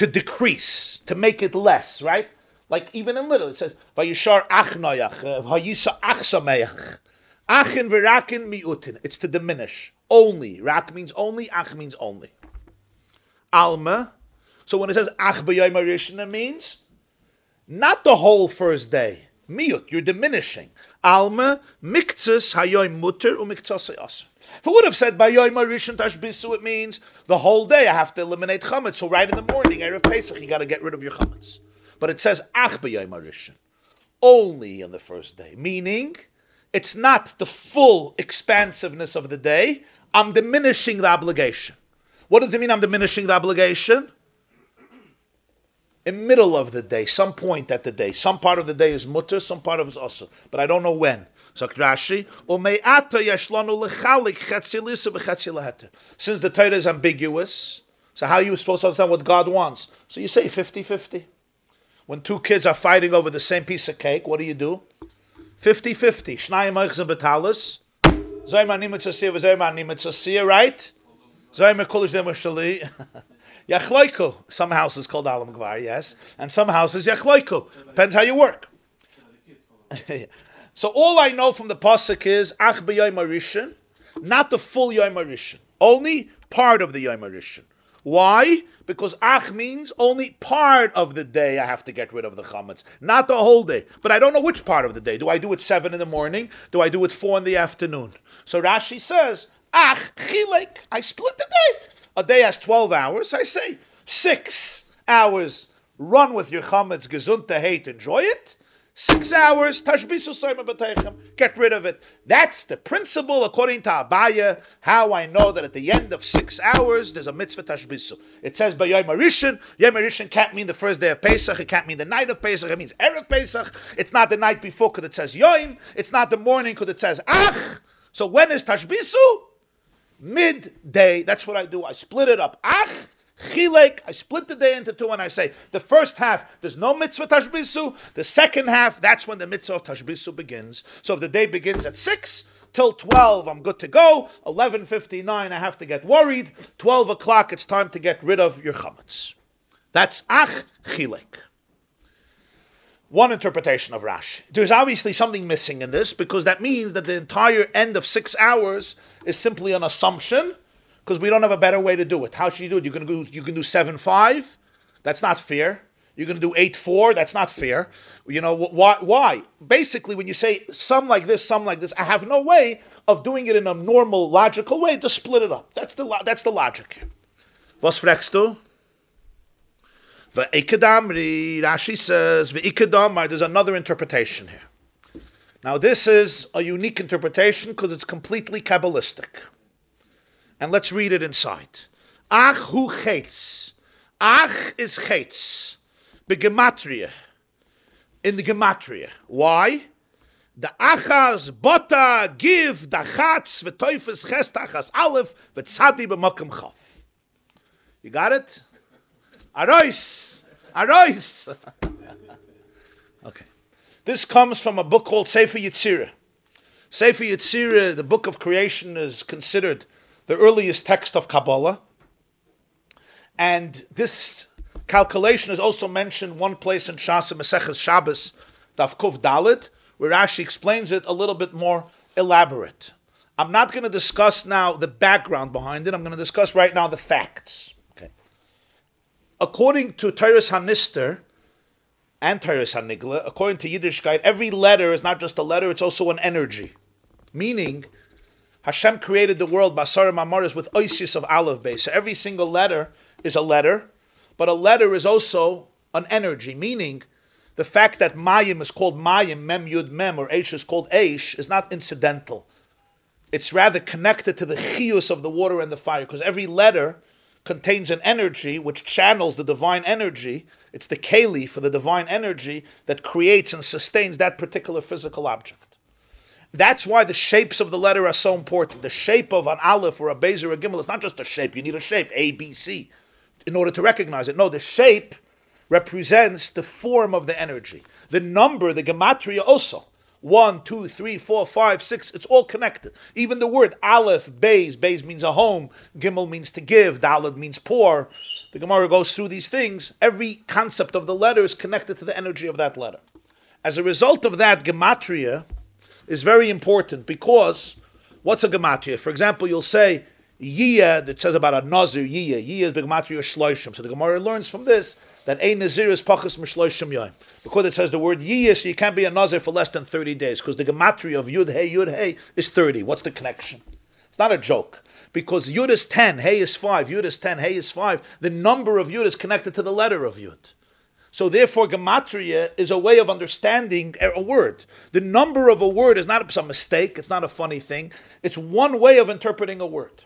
decrease. To make it less, right? Like even in little, it says, Vayishar ach noyach, Vayisa ach sameach. Achin v'rakin mi'utin. It's to diminish. Only. Rak means only. Ach means only. Alma. So when it says ach b'yom harishon, it means not the whole first day. Miut, you're diminishing. Alma miktzas hayom muter umiktzas aser. If it would have said by yom harishon tashbisu, it means the whole day I have to eliminate chametz. So right in the morning, Erev Pesach, you got to get rid of your chametz. But it says ach b'yom harishon, only on the first day, meaning it's not the full expansiveness of the day. I'm diminishing the obligation. What does it mean I'm diminishing the obligation? In middle of the day, some point at the day. Some part of the day is mutter, some part of it is also. But I don't know when. So Rashi, since the Torah is ambiguous, so how are you supposed to understand what God wants? So you say 50-50. When two kids are fighting over the same piece of cake, what do? 50-50. Shnayim eichzim betalis. Zoyma nimitzasia v'zoyma nimitzasia, right? Zoyma kulish dem shali. Yachloiku. Some houses called Alam Gvar, yes. And some houses Yachloiku. Depends how you work. So all I know from the Pasuk is Ach b'yom harishon, not the full Yom harishon. Only part of the Yom harishon. Why? Because Ach means only part of the day I have to get rid of the chametz, not the whole day. But I don't know which part of the day. Do I do it 7 in the morning? Do I do it 4 in the afternoon? So Rashi says, Ach chilek, I split the day. A day has 12 hours. I say 6 hours run with your chametz, gesund to hate, enjoy it. 6 hours, tashbisu soima b'teichem, get rid of it. That's the principle according to Abaya, how I know that at the end of 6 hours, there's a mitzvah tashbisu. It says by Yom harishon. Yom harishon can't mean the first day of Pesach, it can't mean the night of Pesach, it means Erev Pesach. It's not the night before because it says Yom, it's not the morning because it says Ach. So when is tashbisu? Midday. That's what I do. I split it up. Ach, chilek. I split the day into 2 and I say, the first half, there's no mitzvah tashbisu. The second half, that's when the mitzvah of tashbisu begins. So if the day begins at 6 till 12, I'm good to go. 11:59, I have to get worried. 12 o'clock, it's time to get rid of your chametz. That's ach, chilek. One interpretation of Rashi. There's obviously something missing in this because that means that the entire end of 6 hours is simply an assumption because we don't have a better way to do it. How should you do it? You can do 7-5. That's not fair. You're going to do 8-4. That's not fair. You know why? Basically, when you say some like this, I have no way of doing it in a normal, logical way to split it up. That's the logic here. Was fragst du? Rashi says, there's another interpretation here. Now this is a unique interpretation because it's completely Kabbalistic. And let's read it inside. Ach hu chetz. Ach is chetz. Begematria. In the Gematria. Why? The achas, bota, give, dachatz, v'toifes, ches, tachas, aleph, v'tzadi, b'makam chaf. You got it? Arois! Okay. This comes from a book called Sefer Yetzirah. Sefer Yetzirah, the book of creation, is considered the earliest text of Kabbalah. And this calculation is also mentioned one place in Shas Maseches Shabbos, Daf Kuf Dalet, where Rashi explains it a little bit more elaborate. I'm not going to discuss now the background behind it. I'm going to discuss right now the facts. According to Teres HaNister and Teres HaNigla, according to Yiddishkeit, every letter is not just a letter, it's also an energy. Meaning, Hashem created the world, Basar Mamaris, with oisius of Aleph Beis. So every single letter is a letter, but a letter is also an energy. Meaning, the fact that Mayim is called Mayim, Mem Yud Mem, or Eish is called Eish, is not incidental. It's rather connected to the chiyus of the water and the fire, because every letter contains an energy which channels the divine energy. It's the keli for the divine energy that creates and sustains that particular physical object. That's why the shapes of the letter are so important. The shape of an aleph or a beis or a gimel is not just a shape. You need a shape, A, B, C, in order to recognize it. No, the shape represents the form of the energy. The number, the gematria also. 1, 2, 3, 4, 5, 6, it's all connected. Even the word aleph, beis means a home, gimel means to give, daled means pour. The Gemarah goes through these things. Every concept of the letter is connected to the energy of that letter. As a result of that, gematria is very important because what's a gematria? For example, you'll say Yiyah, that says about a Nazir, Yiyah. Yiyah is the gematria Shloishim. So the Gemara learns from this that a Nazir is Pachas Mishloishim Yoim. Because it says the word Yiyah, so you can't be a Nazir for less than 30 days, because the gematria of Yud Hey is 30. What's the connection? It's not a joke. Because Yud is 10, Hey is 5, Yud is 10, Hey is 5. The number of Yud is connected to the letter of Yud. So therefore, gematria is a way of understanding a word. The number of a word is not some mistake, it's not a funny thing. It's one way of interpreting a word.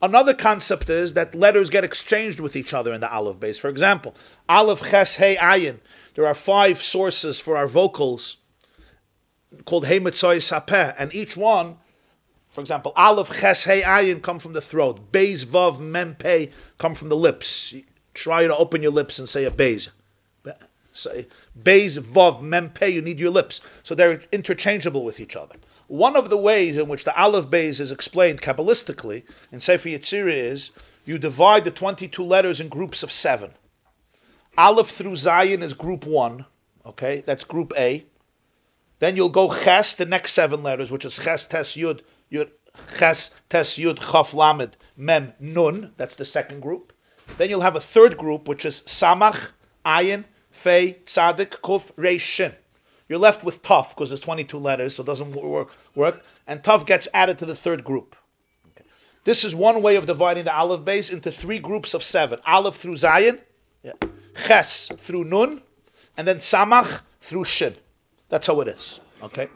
Another concept is that letters get exchanged with each other in the Aleph base. For example, Aleph, Ches, Hey, Ayin. There are 5 sources for our vocals called Hey, Mitzvah, Sapeh, and each one, for example, Aleph, Ches, Hey, Ayin come from the throat. Beis, Vav, Mem, Pei come from the lips. You try to open your lips and say a Beis. Say Beis, Vav, Mem, Pei, you need your lips. So they're interchangeable with each other. One of the ways in which the Aleph Beis is explained Kabbalistically in Sefer Yetzirah is you divide the 22 letters in groups of 7. Aleph through Zayin is group 1. Okay, that's group A. Then you'll go Ches, the next 7 letters, which is Ches, Tes, Yud, Ches, Tes, Yud, Chaf, Lamed, Mem, Nun. That's the second group. Then you'll have a third group, which is Samach, Ayin, Fei, Tzadik, Kuf, Reish, Shin. You're left with Taf, because there's 22 letters, so it doesn't work. And Taf gets added to the third group. Okay. This is one way of dividing the Aleph base into 3 groups of 7. Aleph through Zayin, Ches through Nun, and then Samach through Shin. That's how it is. Okay.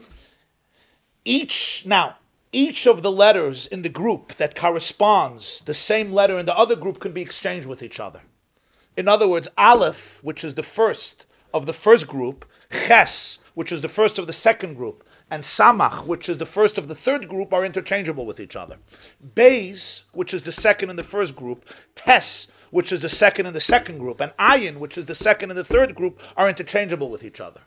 Each of the letters in the group that corresponds, the same letter in the other group can be exchanged with each other. In other words, Aleph, which is the first of the first group, Ches, which is the first of the second group, and Samach, which is the first of the third group, are interchangeable with each other. Beis, which is the second in the first group, Tes, which is the second in the second group, and Ayin, which is the second in the third group, are interchangeable with each other.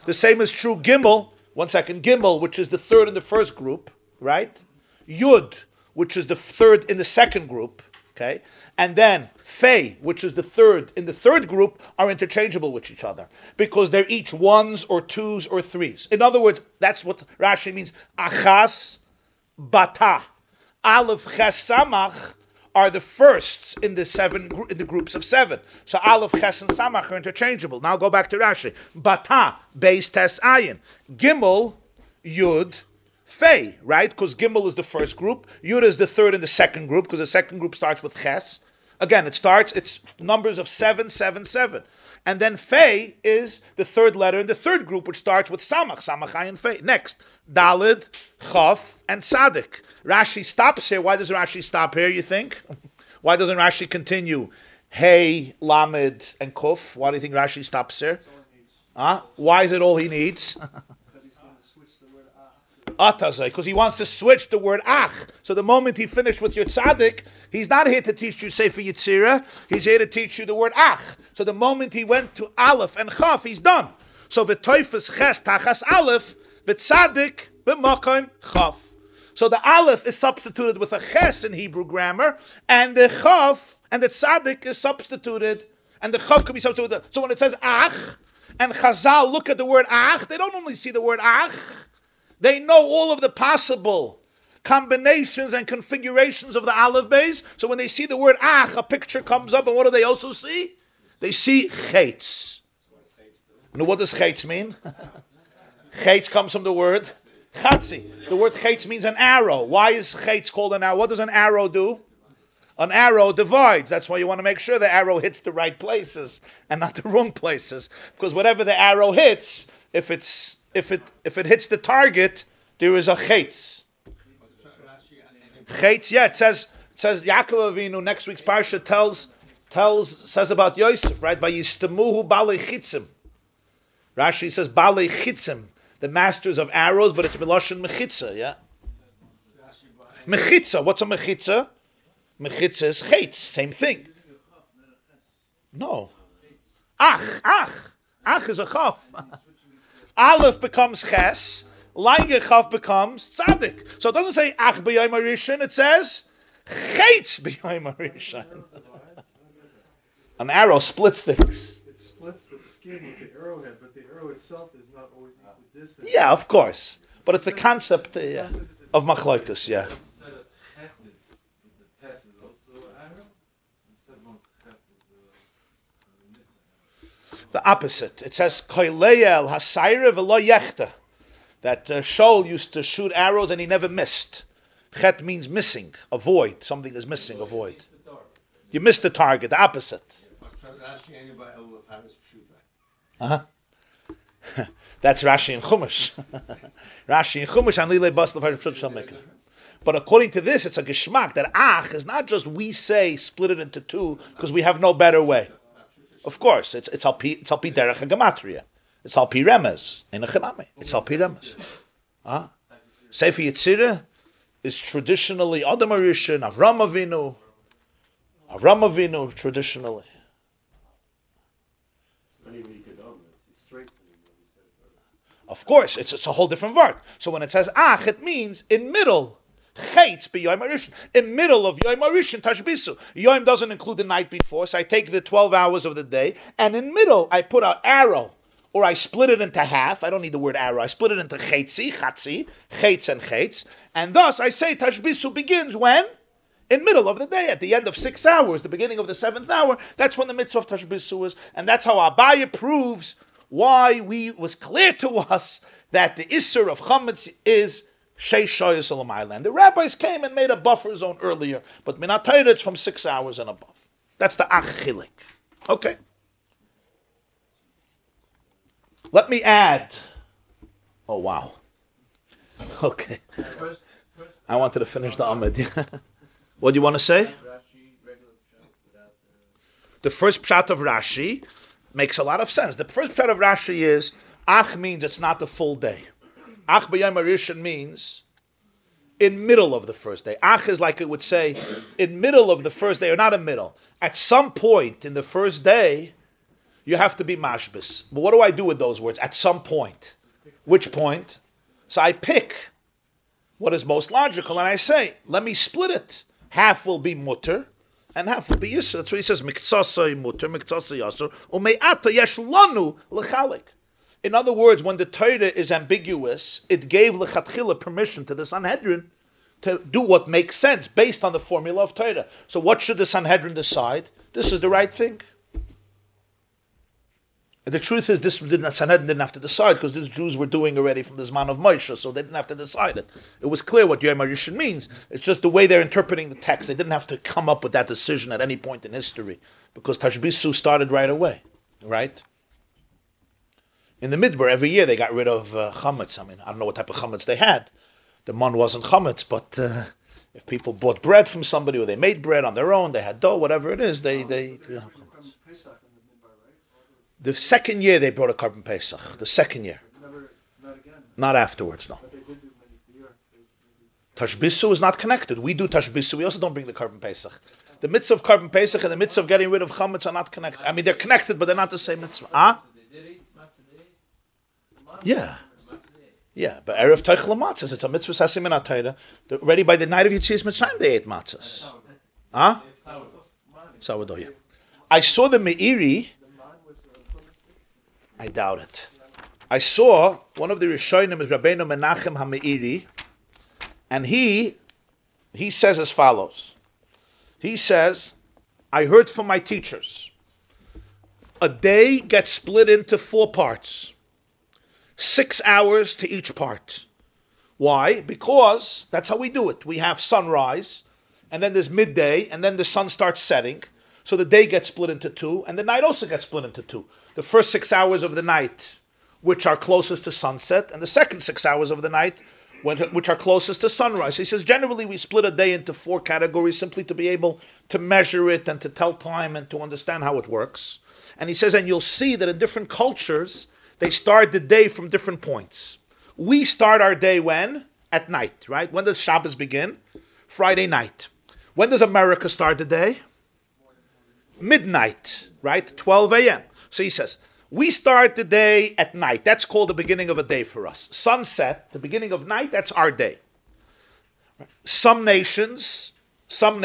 The same is true Gimel, Gimel, which is the third in the first group, right? Yud, which is the third in the second group, okay? And then Fei, which is the third in the third group, are interchangeable with each other because they're each 1s or 2s or 3s. In other words, that's what Rashi means. Achas, Bata, Aleph, Ches, Samach are the firsts in the groups of 7. So Aleph, Ches, and Samach are interchangeable. Now go back to Rashi. Bata, Beis, Tes, Ayin. Gimel, Yud, Fei, right? Because Gimel is the first group. Yud is the third in the second group because the second group starts with Ches. Again, it's numbers of 7, 7, 7. And then Fei is the third letter in the third group, which starts with Samach, Ayin, Fei. Next, Dalid, Chaf, and Sadik. Rashi stops here. Why does Rashi stop here, you think? Why doesn't Rashi continue? Hey, Lamed, and Kuf. Why do you think Rashi stops here? Why is it all he needs? Because he wants to switch the word ach. So the moment he finished with your tzaddik, he's not here to teach you Sefer Yetzirah. He's here to teach you the word ach. So the moment he went to Aleph and Chaf, he's done. So v'toifes ches tachas Aleph, v'tzaddik b'makom Chaf. So the Aleph is substituted with a ches in Hebrew grammar, and the Chaf and the tzaddik is substituted, and the Chaf can be substituted. So when it says ach, and Chazal look at the word ach, they don't only see the word ach, they know all of the possible combinations and configurations of the Aleph base. So when they see the word ach, a picture comes up, and what do they also see? They see chetz. Now what does chetz mean? Chetz comes from the word chatzi. The word chetz means an arrow. Why is chetz called an arrow? What does an arrow do? An arrow divides. That's why you want to make sure the arrow hits the right places and not the wrong places. Because whatever the arrow hits, if it hits the target, there is a chetz. Chetz, yeah, it says Yaakov Avinu, next week's Parsha says about Yosef, right? Vayistamuhu balei chitzim. Rashi says balei chitzim, the masters of arrows, but it's Miloshin mechitza, yeah? Mechitza, what's a mechitza? Mechitza is chetz, same thing. No. Ach is a chaf. Aleph becomes ches, Laige Chaf becomes tzaddik. So it doesn't say ach b'yom harishon, it says chetz b'yom harishon. An arrow splits things. It splits the skin with the arrowhead, but the arrow itself is not always equidistant. Yeah, of course. But it's the concept of machlokes, yeah. You said that chet is, the test is also arrow. You said once chet is missing. The opposite. It says koileyel hasayre v'lo yechta. That Shaul used to shoot arrows and he never missed. Chet means missing, avoid. Something is missing, avoid. You missed the target, the opposite. Uh-huh. That's Rashi and Chumash. Rashi and Chumash and Lilei Basel shall make a difference. But according to this, it's a geschmack that ach is not just we say split it into two because we have no better way. Of course, it's al pi derech gematria. It's al pi remez in a chenami. It's al pi remez. Sefer Yetzirah is traditionally Adam Rishon, Avram Avinu traditionally. Of course, it's a whole different word. So when it says ach, it means in middle. Chaitz be Yom HaRishon. In middle of Yom HaRishon, Tashbisu. Yom doesn't include the night before, so I take the 12 hours of the day, and in middle, I put an arrow, or I split it into half. I don't need the word arrow. I split it into chaitzi, chaitz and chaitz, and thus I say Tashbisu begins when? In middle of the day, at the end of 6 hours, the beginning of the 7th hour. That's when the mitzvah of Tashbisu is, and that's how Abaye proves why was clear to us that the Isser of Chametz is Sheish Shoyos Olamayla. And the rabbis came and made a buffer zone earlier, but Minatayr it's from 6 hours and above. That's the Achilik. Okay. Let me add. Oh, wow. Okay. I wanted to finish the Amid. What do you want to say? The first pshat of Rashi makes a lot of sense. The first pshat of Rashi is ach means it's not the full day. Ach b'yom harishon means in middle of the first day. Ach is like it would say in middle of the first day, or not in middle. At some point in the first day, you have to be mashbis. But what do I do with those words? At some point. Which point? So I pick what is most logical and I say, let me split it. Half will be mutter and half will be yisr. That's what he says. Miktsasai mutter, miktsasai yasr, ume'ata yesh lanu l'chalik. In other words, when the Torah is ambiguous, it gave lechatchila permission to the Sanhedrin to do what makes sense based on the formula of Torah. So what should the Sanhedrin decide? This is the right thing. And the truth is, Sanhedrin didn't have to decide because these Jews were doing already from the Zman of Moshe, so they didn't have to decide it. It was clear what Yom HaRishon means. It's just the way they're interpreting the text. They didn't have to come up with that decision at any point in history because Tashbisu started right away, right? In the Midbar, every year they got rid of chametz. I mean, I don't know what type of chametz they had. The mon wasn't chametz, but if people bought bread from somebody or they made bread on their own, they had dough, whatever it is, the second year they brought a carbon Pesach. The second year. Not afterwards, no. Tashbisu is not connected. We do Tashbisu. We also don't bring the carbon Pesach. The mitzvah of carbon Pesach and the mitzvah of getting rid of chametz are not connected. I mean, they're connected, but they're not the same mitzvah. Yeah. Yeah, but Erev Teichel matzahs, it's a mitzvah sasim in Atayra. Already by the night of Yetzias Mitzrayim, they ate matzahs. Huh? Sourdough, yeah. I saw the Meiri. I doubt it. I saw one of the Rishonim is Rabbeinu Menachem HaMeiri, and he says as follows. He says, I heard from my teachers, a day gets split into 4 parts. 6 hours to each part. Why? Because that's how we do it. We have sunrise, and then there's midday, and then the sun starts setting. So the day gets split into 2, and the night also gets split into 2. The first 6 hours of the night, which are closest to sunset, and the second 6 hours of the night, which are closest to sunrise. He says, generally we split a day into 4 categories simply to be able to measure it and to tell time and to understand how it works. And he says, and you'll see that in different cultures, they start the day from different points. We start our day when? At night, right? When does Shabbos begin? Friday night. When does America start the day? Midnight, right? 12 a.m. So he says, we start the day at night. That's called the beginning of a day for us. Sunset, the beginning of night, that's our day. Some nations, said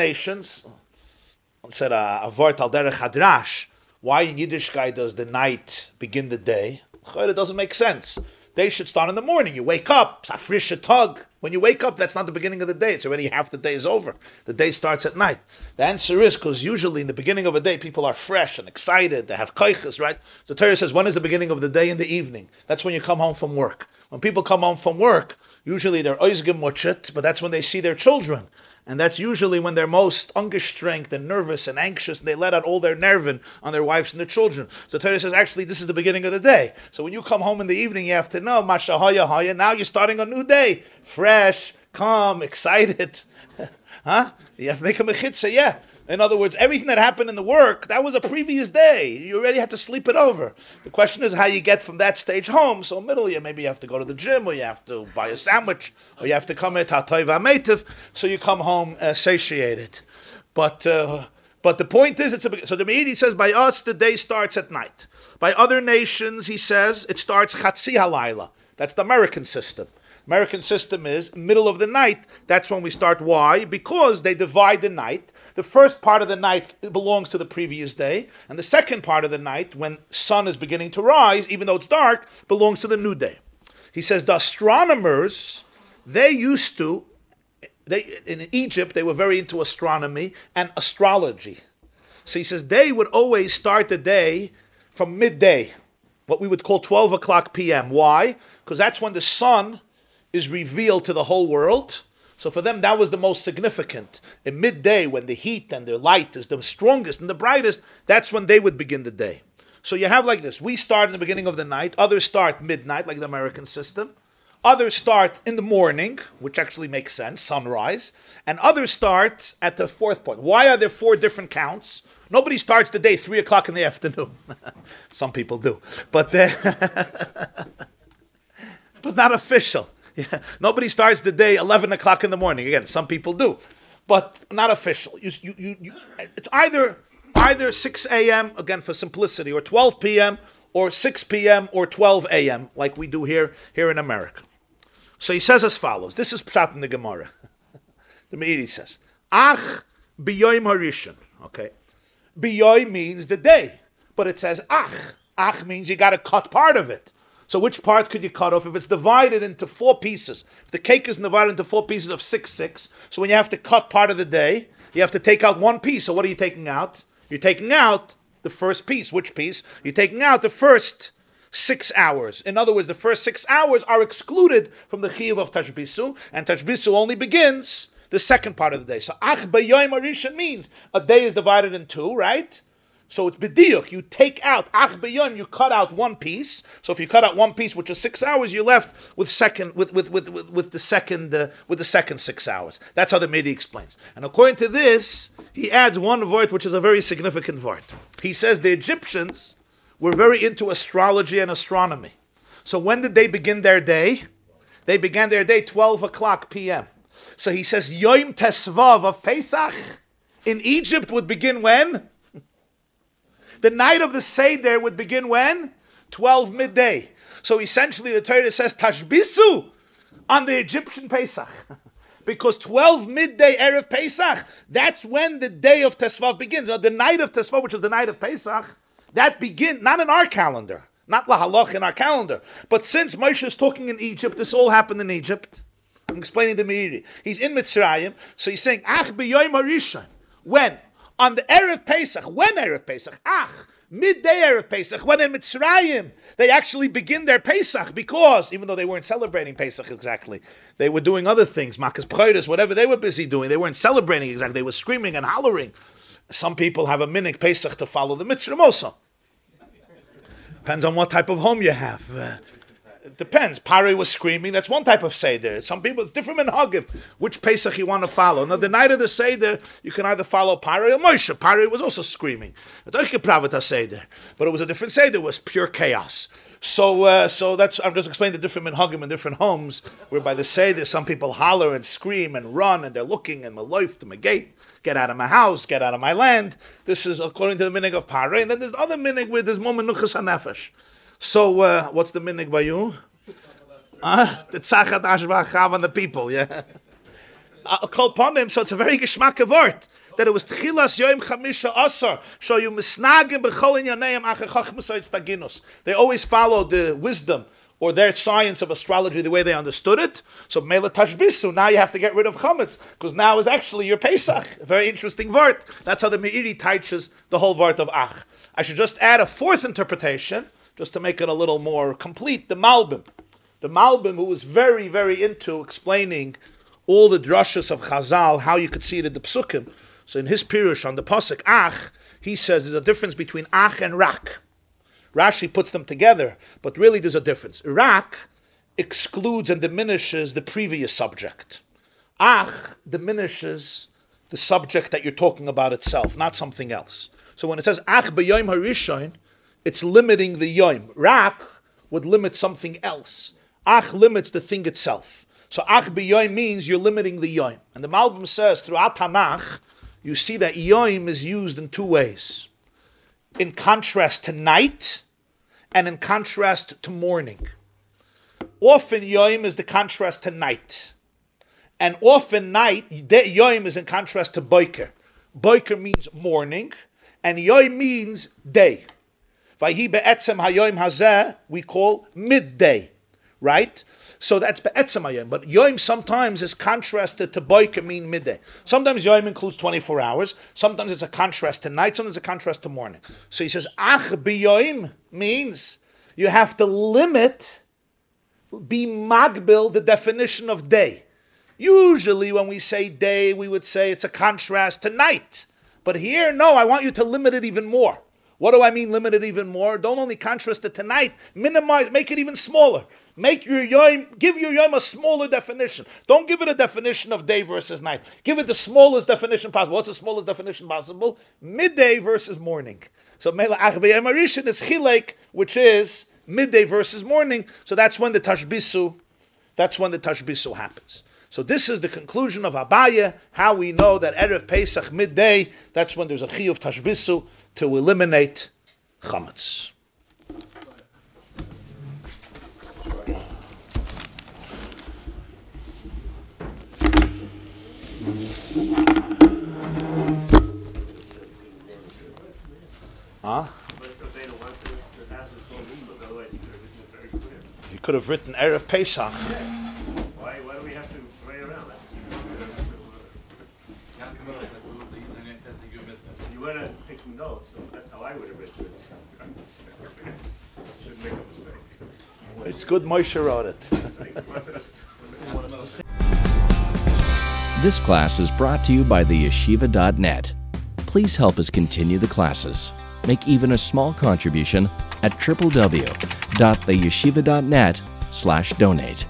a vort al derech hadrash, why in Yiddishkeit does the night begin the day? It doesn't make sense. Day should start in the morning. You wake up, safrisha tug. When you wake up, that's not the beginning of the day. It's already half the day is over. The day starts at night. The answer is because usually in the beginning of a day, people are fresh and excited. They have koiches, right? The Torah says, when is the beginning of the day? In the evening. That's when you come home from work. When people come home from work, usually they're oizgemuchet, but that's when they see their children. And that's usually when they're most angestrengt and nervous and anxious, and they let out all their nervin on their wives and their children. So the Torah says, actually, this is the beginning of the day. So when you come home in the evening, you have to know, Masha Haya Haya, now you're starting a new day. Fresh, calm, excited. Huh? You have to make a mechitza, yeah. In other words, everything that happened in the work, that was a previous day. You already had to sleep it over. The question is how you get from that stage home. So middle, maybe you have to go to the gym, or you have to buy a sandwich, or you have to come at ha'toiv ha'metiv, so you come home satiated. But the point is, so the Meiri says, by us, the day starts at night. By other nations, he says, it starts chatzi halayla. That's the American system. American system is middle of the night. That's when we start. Why? Because they divide the night. The first part of the night belongs to the previous day, and the second part of the night, when sun is beginning to rise, even though it's dark, belongs to the new day. He says the astronomers, in Egypt, they were very into astronomy and astrology. So he says they would always start the day from midday, what we would call 12 o'clock p.m. Why? Because that's when the sun is revealed to the whole world. So for them, that was the most significant. In midday, when the heat and the light is the strongest and the brightest, that's when they would begin the day. So you have like this. We start in the beginning of the night. Others start midnight, like the American system. Others start in the morning, which actually makes sense, sunrise. And others start at the fourth point. Why are there four different counts? Nobody starts the day 3 o'clock in the afternoon. Some people do. But not official. Yeah. Nobody starts the day 11 o'clock in the morning. Again, some people do, but not official. It's either 6 a.m., again for simplicity, or 12 p.m., or 6 p.m., or 12 a.m., like we do here in America. So he says as follows. This is Pshat in the Gemarah. The Meiri says, Ach biyoim harishon. Okay. Biyoim means the day, but it says Ach. Ach means you got to cut part of it. So which part could you cut off? If it's divided into 4 pieces, if the cake is divided into 4 pieces of 6, so when you have to cut part of the day, you have to take out one piece. So what are you taking out? You're taking out the first piece. Which piece? You're taking out the first 6 hours. In other words, the first 6 hours are excluded from the chiyuv of tashbisu, and tashbisu only begins the second part of the day. So ach b'yoyim harishon means a day is divided in 2, right? So it's b'diyuk. You take out ach b'yom. You cut out one piece. So if you cut out one piece, which is 6 hours, you're left with the second 6 hours. That's how the Midday explains. And according to this, he adds one word which is a very significant word. He says the Egyptians were very into astrology and astronomy. So when did they begin their day? They began their day 12 o'clock p.m. So he says Yom Tesvav of Pesach in Egypt would begin when? The night of the Seder would begin when? 12 midday. So essentially the Torah says Tashbisu on the Egyptian Pesach. Because 12 midday Erev Pesach, that's when the day of Tesvav begins. Now, the night of Tesvav, which is the night of Pesach, that begins, not in our calendar, not lahaloch in our calendar. But since Moshe is talking in Egypt, this all happened in Egypt. I'm explaining the Meiri. He's in Mitzrayim, so he's saying, Ach b'yoyim harishon. When? On the Erev Pesach. When Erev Pesach? Ach, midday Erev Pesach. When in Mitzrayim, they actually begin their Pesach, because even though they weren't celebrating Pesach exactly, they were doing other things, Makas Preiris, whatever they were busy doing. They weren't celebrating exactly. They were screaming and hollering. Some people have a minig Pesach to follow the Mitzvah also. Depends on what type of home you have. It depends. Pari was screaming. That's one type of Seder. Some people, it's different in Hagim, which Pesach you want to follow. Now, the night of the Seder, you can either follow Pari or Moshe. Pari was also screaming. But it was a different Seder. It was pure chaos. So that's, I'm just explaining the different minhagim in different homes, where by the Seder, some people holler and scream and run, and they're looking and maloif to my gate. Get out of my house, get out of my land. This is according to the minig of Pari. And then there's other minig where there's more menuchas hanefesh. So, what's the minig by you? The tzachat ashvach on the people, yeah. I'll call upon him, so it's a very geschmack of art. That it was tchilas yoim chamisha asar, so you misnagim b'chol in yaneim achachach musaitz taginus. They always follow the wisdom or their science of astrology the way they understood it. So Mela Tashbisu, now you have to get rid of chametz, because now is actually your Pesach. A very interesting vart. That's how the Meiri teaches the whole vart of Ach. I should just add a fourth interpretation, just to make it a little more complete, the Malbim. The Malbim, who was very, very into explaining all the drashas of Chazal, how you could see it in the Psukim. So in his Pirush on the Pasuk Ach, he says there's a difference between Ach and Rak. Rashi puts them together, but really there's a difference. Rak excludes and diminishes the previous subject. Ach diminishes the subject that you're talking about itself, not something else. So when it says Ach b'yoyim harishon, it's limiting the yoim. Rak would limit something else. Ach limits the thing itself. So Ach b'yoyim means you're limiting the yoim. And the Malbim says throughout Tanakh, you see that yoim is used in two ways. In contrast to night, and in contrast to morning. Often Yom is the contrast to night. And often night, Yom is in contrast to Boiker. Boiker means morning, and Yom means day. Vayi be'etzem hayom hazeh, we call midday, right? So that's be'etzem hayom. But Yom sometimes is contrasted to Boiker, mean midday. Sometimes Yom includes 24 hours. Sometimes it's a contrast to night. Sometimes it's a contrast to morning. So he says, Ach b'Yom means you have to limit, be magbil, the definition of day. Usually when we say day, we would say it's a contrast to night. But here, no, I want you to limit it even more. What do I mean limit it even more? Don't only contrast it to night, minimize, make it even smaller. Make your yom, give your yom a smaller definition. Don't give it a definition of day versus night. Give it the smallest definition possible. What's the smallest definition possible? Midday versus morning. So Mela Ach b'Yom Harishon is chilek, which is midday versus morning. So that's when the tashbisu happens. So this is the conclusion of Abaye, how we know that Erev Pesach midday, that's when there's a chiyuv tashbisu to eliminate chametz. Huh? You could have written Erev Pesach. Why do we have to play around? You were taking notes, so that's how I would have written it. Should make a mistake. It's good Moshe wrote it. This class is brought to you by the yeshiva.net. Please help us continue the classes. Make even a small contribution at www.theyeshiva.net/donate.